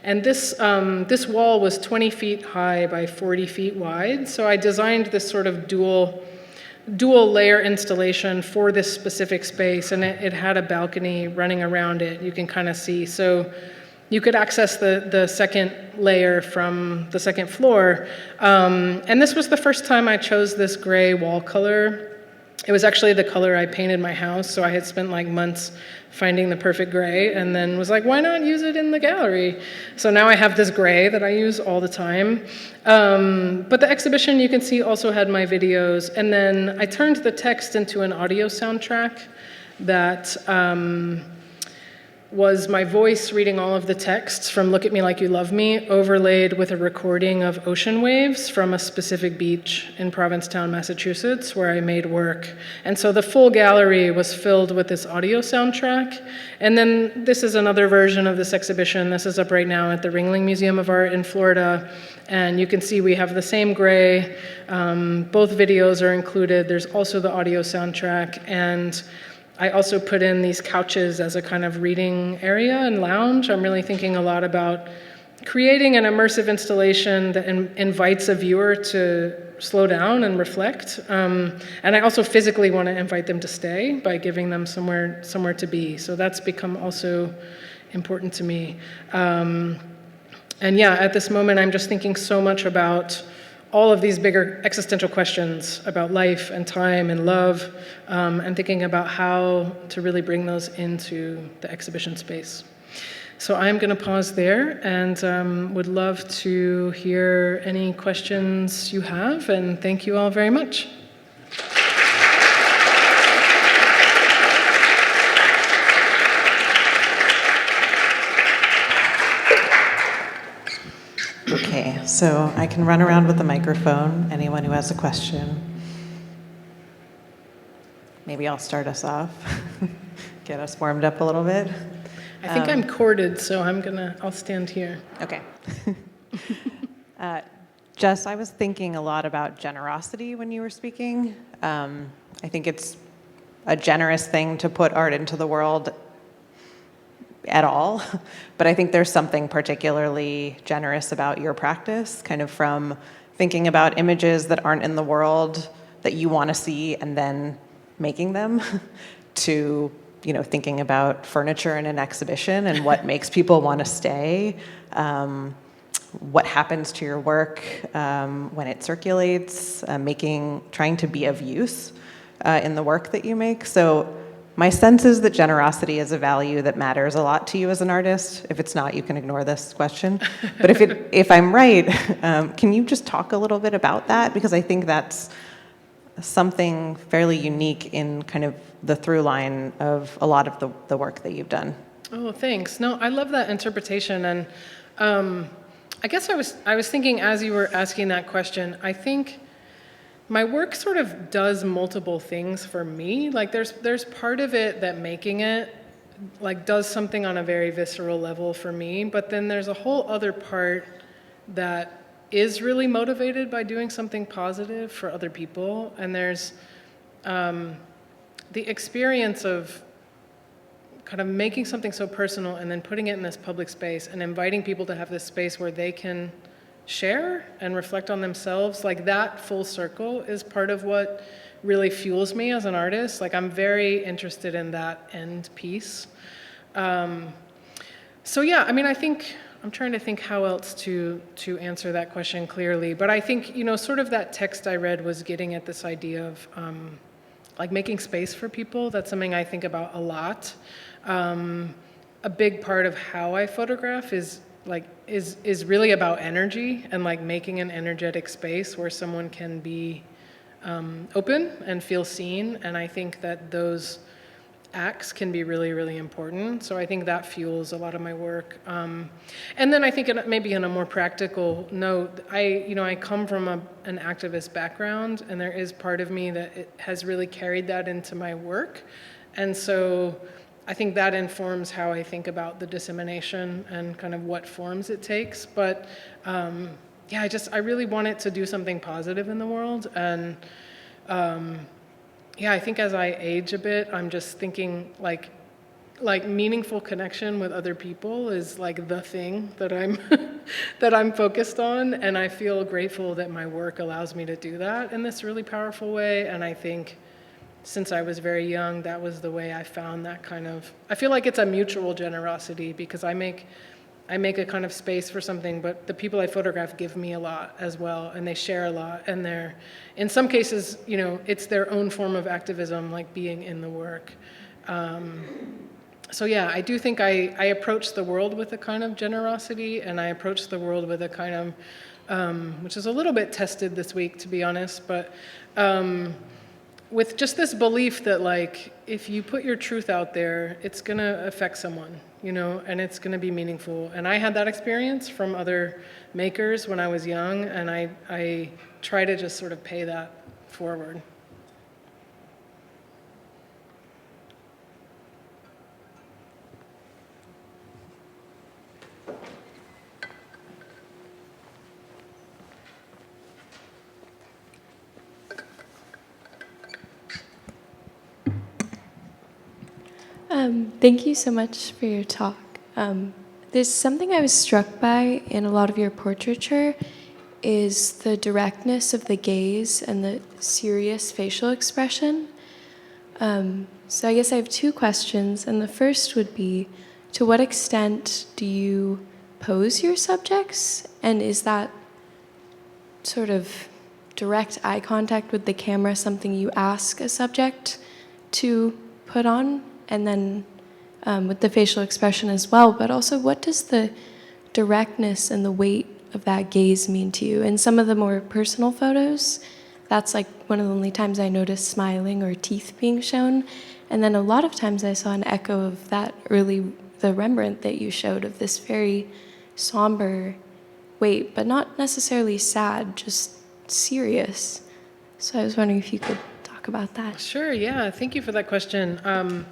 And this wall was 20 feet high by 40 feet wide. So I designed this sort of dual layer installation for this specific space, and it had a balcony running around it, you can kind of see. So you could access the second layer from the second floor. And this was the first time I chose this gray wall color. It was actually the color I painted my house, so I had spent like months finding the perfect gray and then was like, why not use it in the gallery? So now I have this gray that I use all the time. But the exhibition, you can see, also had my videos. And then I turned the text into an audio soundtrack that was my voice reading all of the texts from Look at Me Like You Love Me, overlaid with a recording of ocean waves from a specific beach in Provincetown, Massachusetts, where I made work. And so the full gallery was filled with this audio soundtrack. And then this is another version of this exhibition. This is up right now at the Ringling Museum of Art in Florida. And you can see we have the same gray. Both videos are included. There's also the audio soundtrack. And I also put in these couches as a kind of reading area and lounge. I'm really thinking a lot about creating an immersive installation that invites a viewer to slow down and reflect. And I also physically want to invite them to stay by giving them somewhere to be. So that's become also important to me. And yeah, at this moment, I'm just thinking so much about all of these bigger existential questions about life and time and love, and thinking about how to really bring those into the exhibition space. So I'm going to pause there and would love to hear any questions you have, and thank you all very much. Okay, so I can run around with the microphone, anyone who has a question. Maybe I'll start us off, get us warmed up a little bit. I think I'm corded, so I'll stand here. Okay. Jess, I was thinking a lot about generosity when you were speaking. I think it's a generous thing to put art into the world at all, but I think there's something particularly generous about your practice, kind of from thinking about images that aren't in the world that you want to see and then making them, to thinking about furniture in an exhibition and what makes people want to stay, what happens to your work when it circulates, trying to be of use in the work that you make. So my sense is that generosity is a value that matters a lot to you as an artist. If it's not, you can ignore this question. But if I'm right, can you just talk a little bit about that? Because I think that's something fairly unique in kind of the through line of a lot of the work that you've done. Oh, thanks. No, I love that interpretation. And I guess I was thinking as you were asking that question, I think my work sort of does multiple things for me. Like there's part of it that making it like does something on a very visceral level for me, but then there's a whole other part that is really motivated by doing something positive for other people. And there's the experience of kind of making something so personal and then putting it in this public space and inviting people to have this space where they can share and reflect on themselves. Like that full circle is part of what really fuels me as an artist. Like I'm very interested in that end piece. So yeah, I mean, I think, I'm trying to think how else to answer that question clearly, but I think, sort of that text I read was getting at this idea of like making space for people. That's something I think about a lot. A big part of how I photograph is really about energy and like making an energetic space where someone can be open and feel seen. And I think that those acts can be really, really important. So I think that fuels a lot of my work. And then I think maybe on a more practical note, I come from an activist background, and there is part of me that has really carried that into my work. And so I think that informs how I think about the dissemination and kind of what forms it takes. But yeah, I really want it to do something positive in the world. And yeah, I think as I age a bit, I'm just thinking like meaningful connection with other people is like the thing that I'm that I'm focused on, and I feel grateful that my work allows me to do that in this really powerful way. And I think since I was very young, that was the way I found that kind of, I feel like it's a mutual generosity because I make a kind of space for something, but the people I photograph give me a lot as well, and they share a lot, and they're, in some cases, it's their own form of activism, like being in the work. So yeah, I do think I approach the world with a kind of generosity, and I approach the world with a kind of, which is a little bit tested this week, to be honest, but with just this belief that like, if you put your truth out there, it's gonna affect someone, and it's gonna be meaningful. And I had that experience from other makers when I was young, and I try to just sort of pay that forward. Thank you so much for your talk. There's something I was struck by in a lot of your portraiture is the directness of the gaze and the serious facial expression. So I guess I have two questions, and the first would be, to what extent do you pose your subjects, and is that sort of direct eye contact with the camera something you ask a subject to put on? And then with the facial expression as well, but also what does the directness and the weight of that gaze mean to you? In some of the more personal photos, that's like one of the only times I noticed smiling or teeth being shown. And then a lot of times I saw an echo of that the Rembrandt that you showed, of this very somber weight, but not necessarily sad, just serious. So I was wondering if you could talk about that. Sure, yeah, thank you for that question.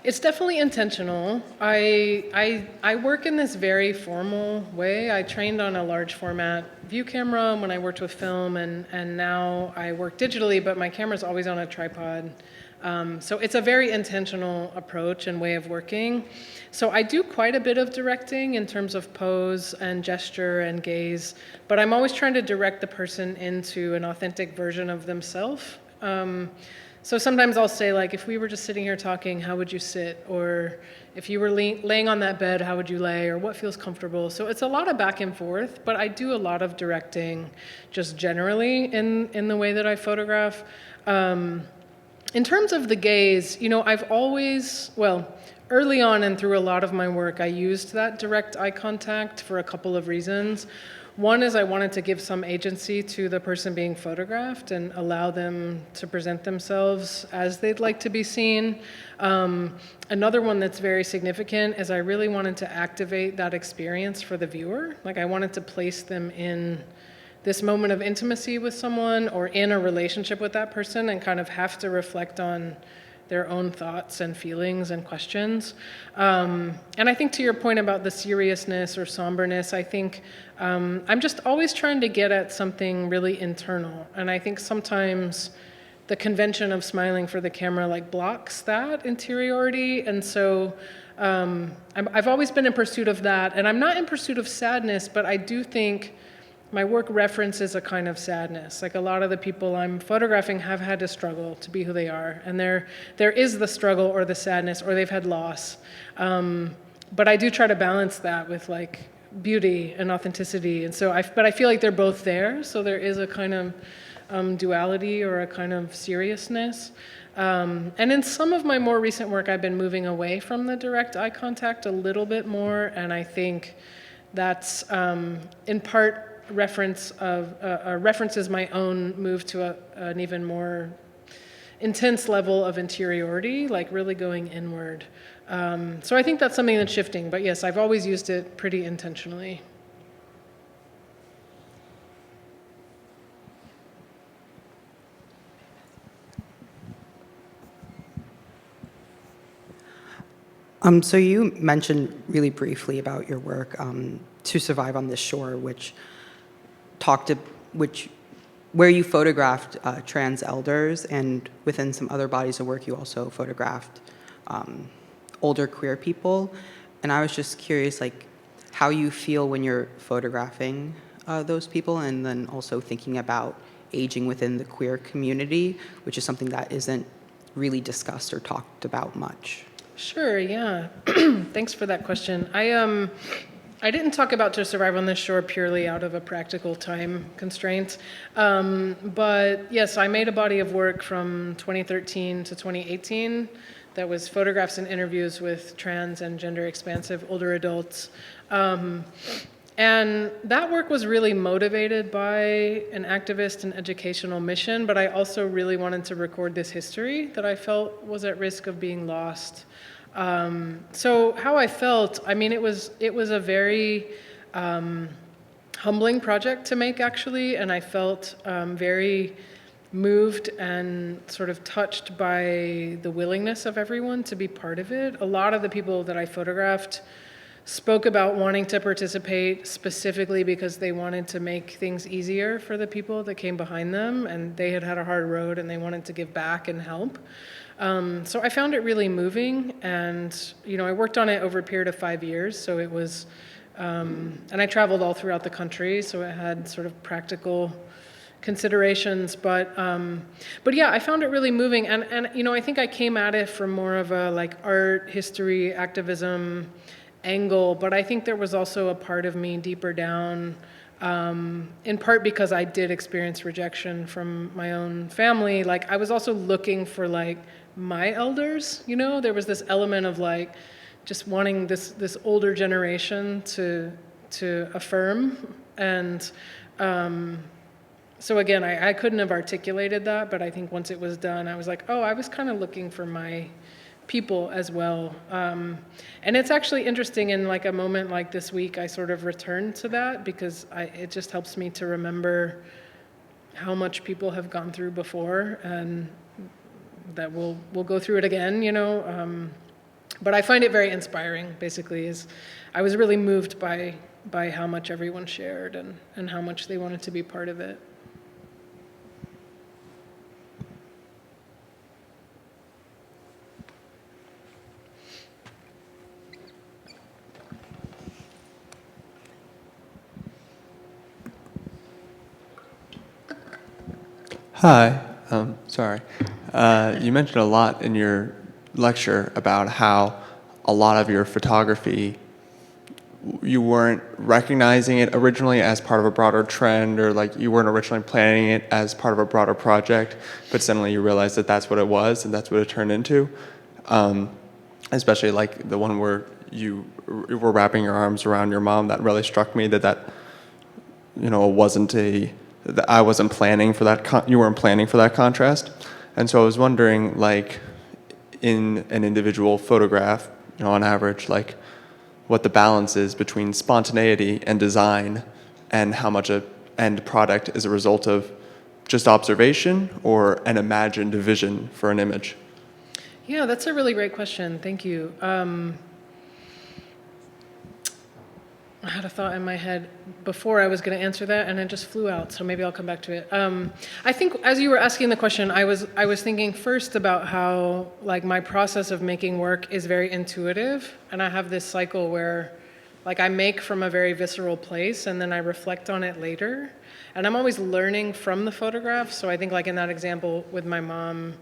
It's definitely intentional. I work in this very formal way. I trained on a large format view camera when I worked with film, and now I work digitally, but my camera's always on a tripod. So it's a very intentional approach and way of working. So I do quite a bit of directing in terms of pose and gesture and gaze, but I'm always trying to direct the person into an authentic version of themselves. So sometimes I'll say, like, if we were just sitting here talking, how would you sit? Or if you were laying on that bed, how would you lay? Or what feels comfortable? So it's a lot of back and forth, but I do a lot of directing just generally in the way that I photograph. In terms of the gaze, I've always, early on and through a lot of my work, I used that direct eye contact for a couple of reasons. One is I wanted to give some agency to the person being photographed and allow them to present themselves as they'd like to be seen. Another one that's very significant is I really wanted to activate that experience for the viewer. Like, I wanted to place them in this moment of intimacy with someone or in a relationship with that person and kind of have to reflect on their own thoughts and feelings and questions. And I think to your point about the seriousness or somberness, I think I'm just always trying to get at something really internal. And I think sometimes the convention of smiling for the camera like blocks that interiority. And so I've always been in pursuit of that. And I'm not in pursuit of sadness, but I do think my work references a kind of sadness. Like, a lot of the people I'm photographing have had to struggle to be who they are. And there is the struggle or the sadness, or they've had loss. And but I do try to balance that with like beauty and authenticity. And so but I feel like they're both there. So there is a kind of duality or a kind of seriousness. And in some of my more recent work, I've been moving away from the direct eye contact a little bit more. And I think that's in part references my own move to an even more intense level of interiority, like really going inward. So I think that's something that's shifting, but yes, I've always used it pretty intentionally. So you mentioned really briefly about your work, To Survive on This Shore, where you photographed trans elders, and within some other bodies of work, you also photographed older queer people. And I was just curious, like, how you feel when you're photographing those people, and then also thinking about aging within the queer community, which is something that isn't really discussed or talked about much. Sure, yeah. Thanks for that question. I didn't talk about To Survive on This Shore purely out of a practical time constraint. But yes, I made a body of work from 2013 to 2018 that was photographs and interviews with trans and gender expansive older adults. And that work was really motivated by an activist and educational mission, but I also really wanted to record this history that I felt was at risk of being lost. So how I felt, I mean, it was a very humbling project to make, actually, and I felt very moved and sort of touched by the willingness of everyone to be part of it. A lot of the people that I photographed spoke about wanting to participate specifically because they wanted to make things easier for the people that came behind them, and they had had a hard road and they wanted to give back and help. So I found it really moving, and I worked on it over a period of 5 years, so it was, and I traveled all throughout the country, so it had sort of practical considerations, but yeah, I found it really moving, and I think I came at it from more of a like art, history, activism angle, but I think there was also a part of me deeper down, in part because I did experience rejection from my own family. Like, I was also looking for like my elders, there was this element of like just wanting this older generation to affirm, and so again, I couldn't have articulated that, but I think once it was done, I was like, oh, I was kind of looking for my people as well. And it's actually interesting, in like a moment like this week, I sort of returned to that because it just helps me to remember how much people have gone through before, and that we'll go through it again, But I find it very inspiring, basically, I was really moved by how much everyone shared and how much they wanted to be part of it. Hi, sorry. You mentioned a lot in your lecture about how a lot of your photography, you weren't recognizing it originally as part of a broader trend, or like you weren't originally planning it as part of a broader project, but suddenly you realized that that's what it was and that's what it turned into. Especially like the one where you were wrapping your arms around your mom, that really struck me that wasn't that I wasn't planning for that, you weren't planning for that contrast. And so I was wondering, like, in an individual photograph, on average, like, what the balance is between spontaneity and design, and how much a end product is a result of just observation or an imagined vision for an image. Yeah, that's a really great question. Thank you. I had a thought in my head before I was going to answer that, and it just flew out, so maybe I'll come back to it. I think as you were asking the question, I was thinking first about how like my process of making work is very intuitive, and I have this cycle where like I make from a very visceral place, and then I reflect on it later, and I'm always learning from the photograph. So I think like in that example with my mom,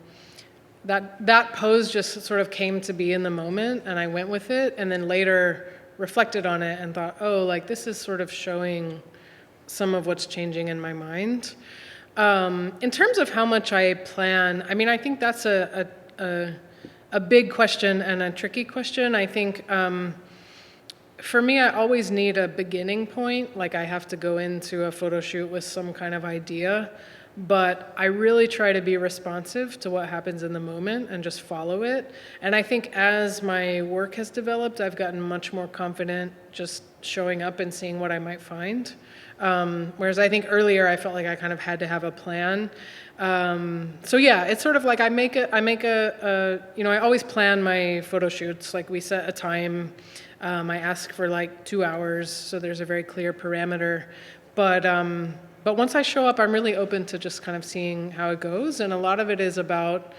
that pose just sort of came to be in the moment, and I went with it, and then later reflected on it and thought, oh, like this is sort of showing some of what's changing in my mind. In terms of how much I plan, I mean, I think that's a big question and a tricky question. I think for me, I always need a beginning point. Like I have to go into a photo shoot with some kind of idea, but I really try to be responsive to what happens in the moment and just follow it. And I think as my work has developed, I've gotten much more confident just showing up and seeing what I might find. Whereas I think earlier I felt like I kind of had to have a plan. So yeah, it's sort of like I always plan my photo shoots. Like we set a time, I ask for like 2 hours, so there's a very clear parameter. But once I show up, I'm really open to just kind of seeing how it goes. And a lot of it is about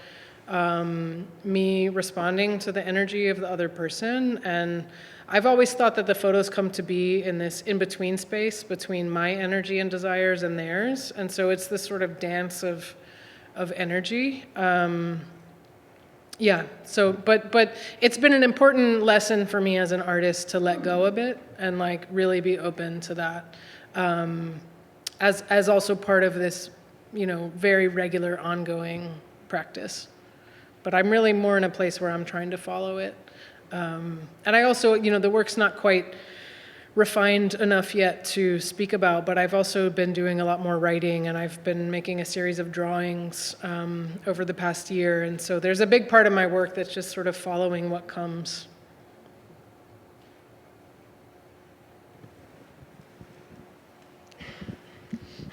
me responding to the energy of the other person. And I've always thought that the photos come to be in this in-between space between my energy and desires and theirs. And so it's this sort of dance of energy. Yeah, so, but it's been an important lesson for me as an artist to let go a bit and like really be open to that. As also part of this, very regular ongoing practice. But I'm really more in a place where I'm trying to follow it. And I also, the work's not quite refined enough yet to speak about, but I've also been doing a lot more writing, and I've been making a series of drawings over the past year. And so there's a big part of my work that's just sort of following what comes.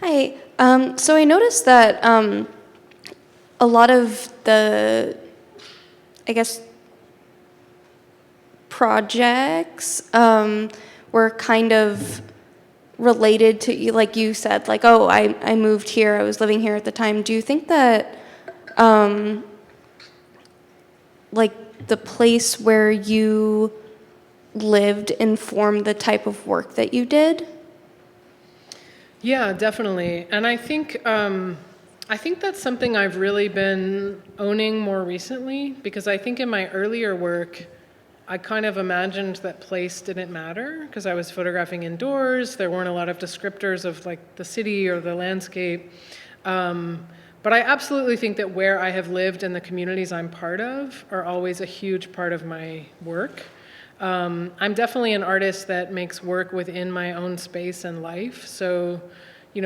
Hi. So I noticed that a lot of the, I guess, projects were kind of related to, like you said, like, oh, I moved here, I was living here at the time. Do you think that, like, the place where you lived informed the type of work that you did? Yeah, definitely. And I think that's something I've really been owning more recently, because I think in my earlier work, I kind of imagined that place didn't matter because I was photographing indoors. There weren't a lot of descriptors of like the city or the landscape. But I absolutely think that where I have lived and the communities I'm part of are always a huge part of my work. I'm definitely an artist that makes work within my own space and life. So,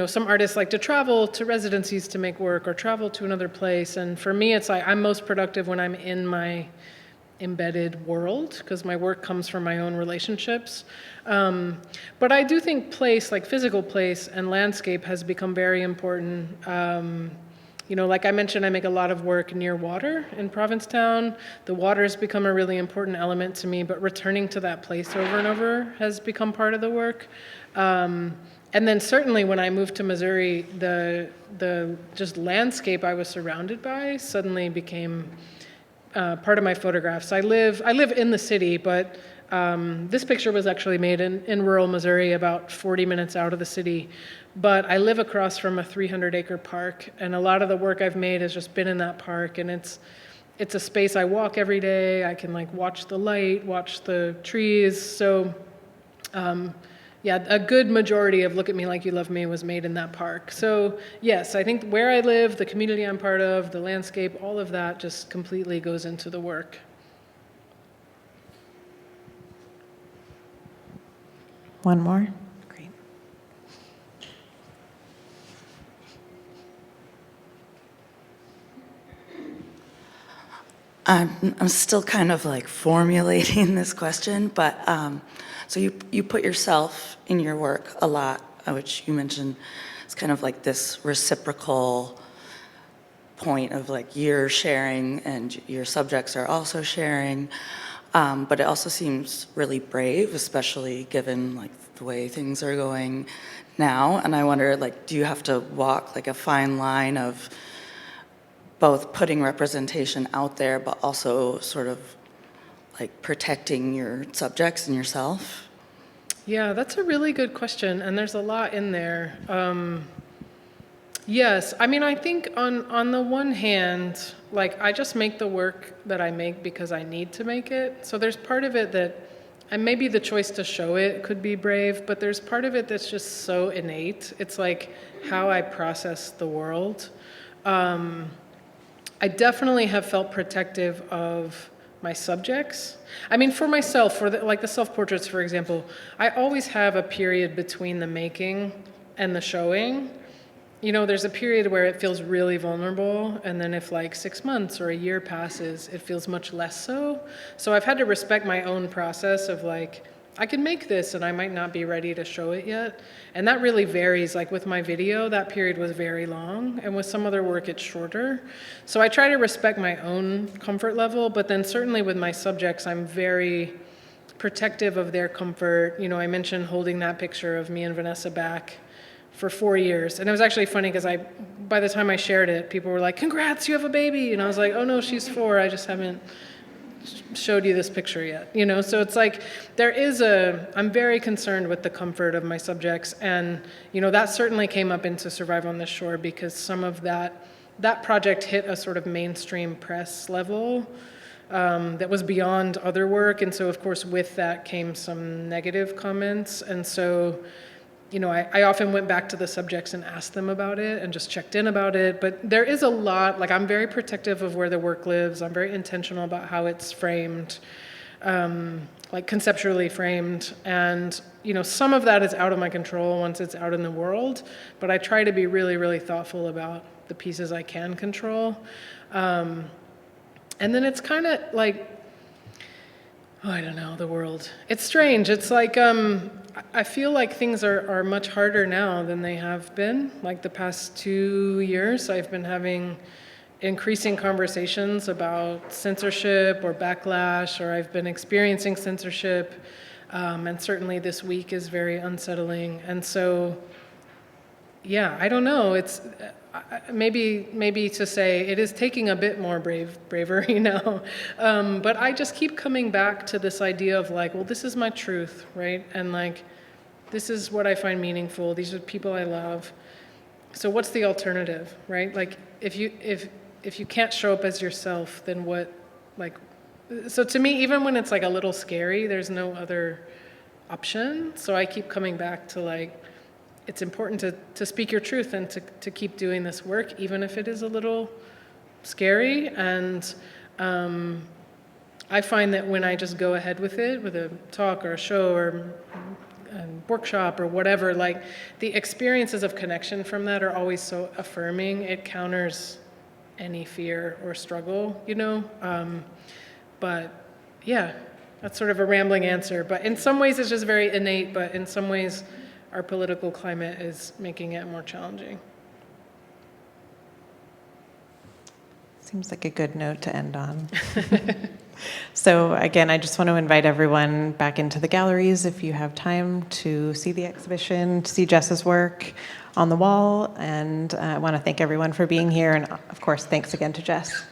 some artists like to travel to residencies to make work or travel to another place. And for me, it's like I'm most productive when I'm in my embedded world because my work comes from my own relationships. But I do think place, like physical place and landscape, has become very important. Like I mentioned, I make a lot of work near water in Provincetown. The water has become a really important element to me, but returning to that place over and over has become part of the work. And then certainly when I moved to Missouri, the just landscape I was surrounded by suddenly became part of my photographs. I live in the city, but this picture was actually made in rural Missouri, about 40 minutes out of the city. But I live across from a 300-acre park, and a lot of the work I've made has just been in that park, and it's a space I walk every day. I can like watch the light, watch the trees. So yeah, a good majority of Look at Me Like You Love Me was made in that park. So yes, I think where I live, the community I'm part of, the landscape, all of that just completely goes into the work. One more. Great. I'm still kind of like formulating this question, but so you put yourself in your work a lot, which you mentioned it's kind of like this reciprocal point of like you're sharing and your subjects are also sharing, but it also seems really brave, especially given like the way things are going now. And I wonder, like, do you have to walk like a fine line of both putting representation out there, but also sort of like protecting your subjects and yourself? Yeah, that's a really good question, and there's a lot in there. Yes, I mean, I think on the one hand, like I just make the work that I make because I need to make it. So there's part of it that, and maybe the choice to show it could be brave, but there's part of it that's just so innate. It's like how I process the world. I definitely have felt protective of my subjects. I mean, for myself, for like the self-portraits, for example, I always have a period between the making and the showing. You know, there's a period where it feels really vulnerable, and then if like 6 months or a year passes, it feels much less so. So I've had to respect my own process of like, I can make this and I might not be ready to show it yet. And that really varies. Like with my video, that period was very long, and with some other work, it's shorter. So I try to respect my own comfort level, but then certainly with my subjects, I'm very protective of their comfort. You know, I mentioned holding that picture of me and Vanessa back for 4 years. And it was actually funny because by the time I shared it, people were like, congrats, you have a baby. And I was like, oh no, she's 4. I just haven't showed you this picture yet. You know, so it's like, I'm very concerned with the comfort of my subjects. And, you know, that certainly came up into Survive on the Shore because some of that project hit a sort of mainstream press level that was beyond other work. And so of course with that came some negative comments. And so, you know, I often went back to the subjects and asked them about it and just checked in about it. But there is a lot, like I'm very protective of where the work lives. I'm very intentional about how it's framed, like conceptually framed. And, you know, some of that is out of my control once it's out in the world. But I try to be really, really thoughtful about the pieces I can control. And then it's kind of like, oh, I don't know, the world. It's strange. It's like, I feel like things are much harder now than they have been. Like the past 2 years, I've been having increasing conversations about censorship or backlash, or I've been experiencing censorship. And certainly this week is very unsettling. And so, yeah, I don't know. It's maybe to say it is taking a bit more bravery now. But I just keep coming back to this idea of like, well, this is my truth, right? And like, this is what I find meaningful. These are people I love. So what's the alternative, right? Like, if you can't show up as yourself, then what, like, so to me, even when it's like a little scary, there's no other option. So I keep coming back to like, it's important to speak your truth and to keep doing this work, even if it is a little scary. And I find that when I just go ahead with it, with a talk or a show or a workshop or whatever, like the experiences of connection from that are always so affirming. It counters any fear or struggle, you know? But yeah, that's sort of a rambling answer. But in some ways it's just very innate, but in some ways our political climate is making it more challenging. Seems like a good note to end on. So again, I just want to invite everyone back into the galleries if you have time to see the exhibition, to see Jess's work on the wall. And I want to thank everyone for being here. And of course, thanks again to Jess.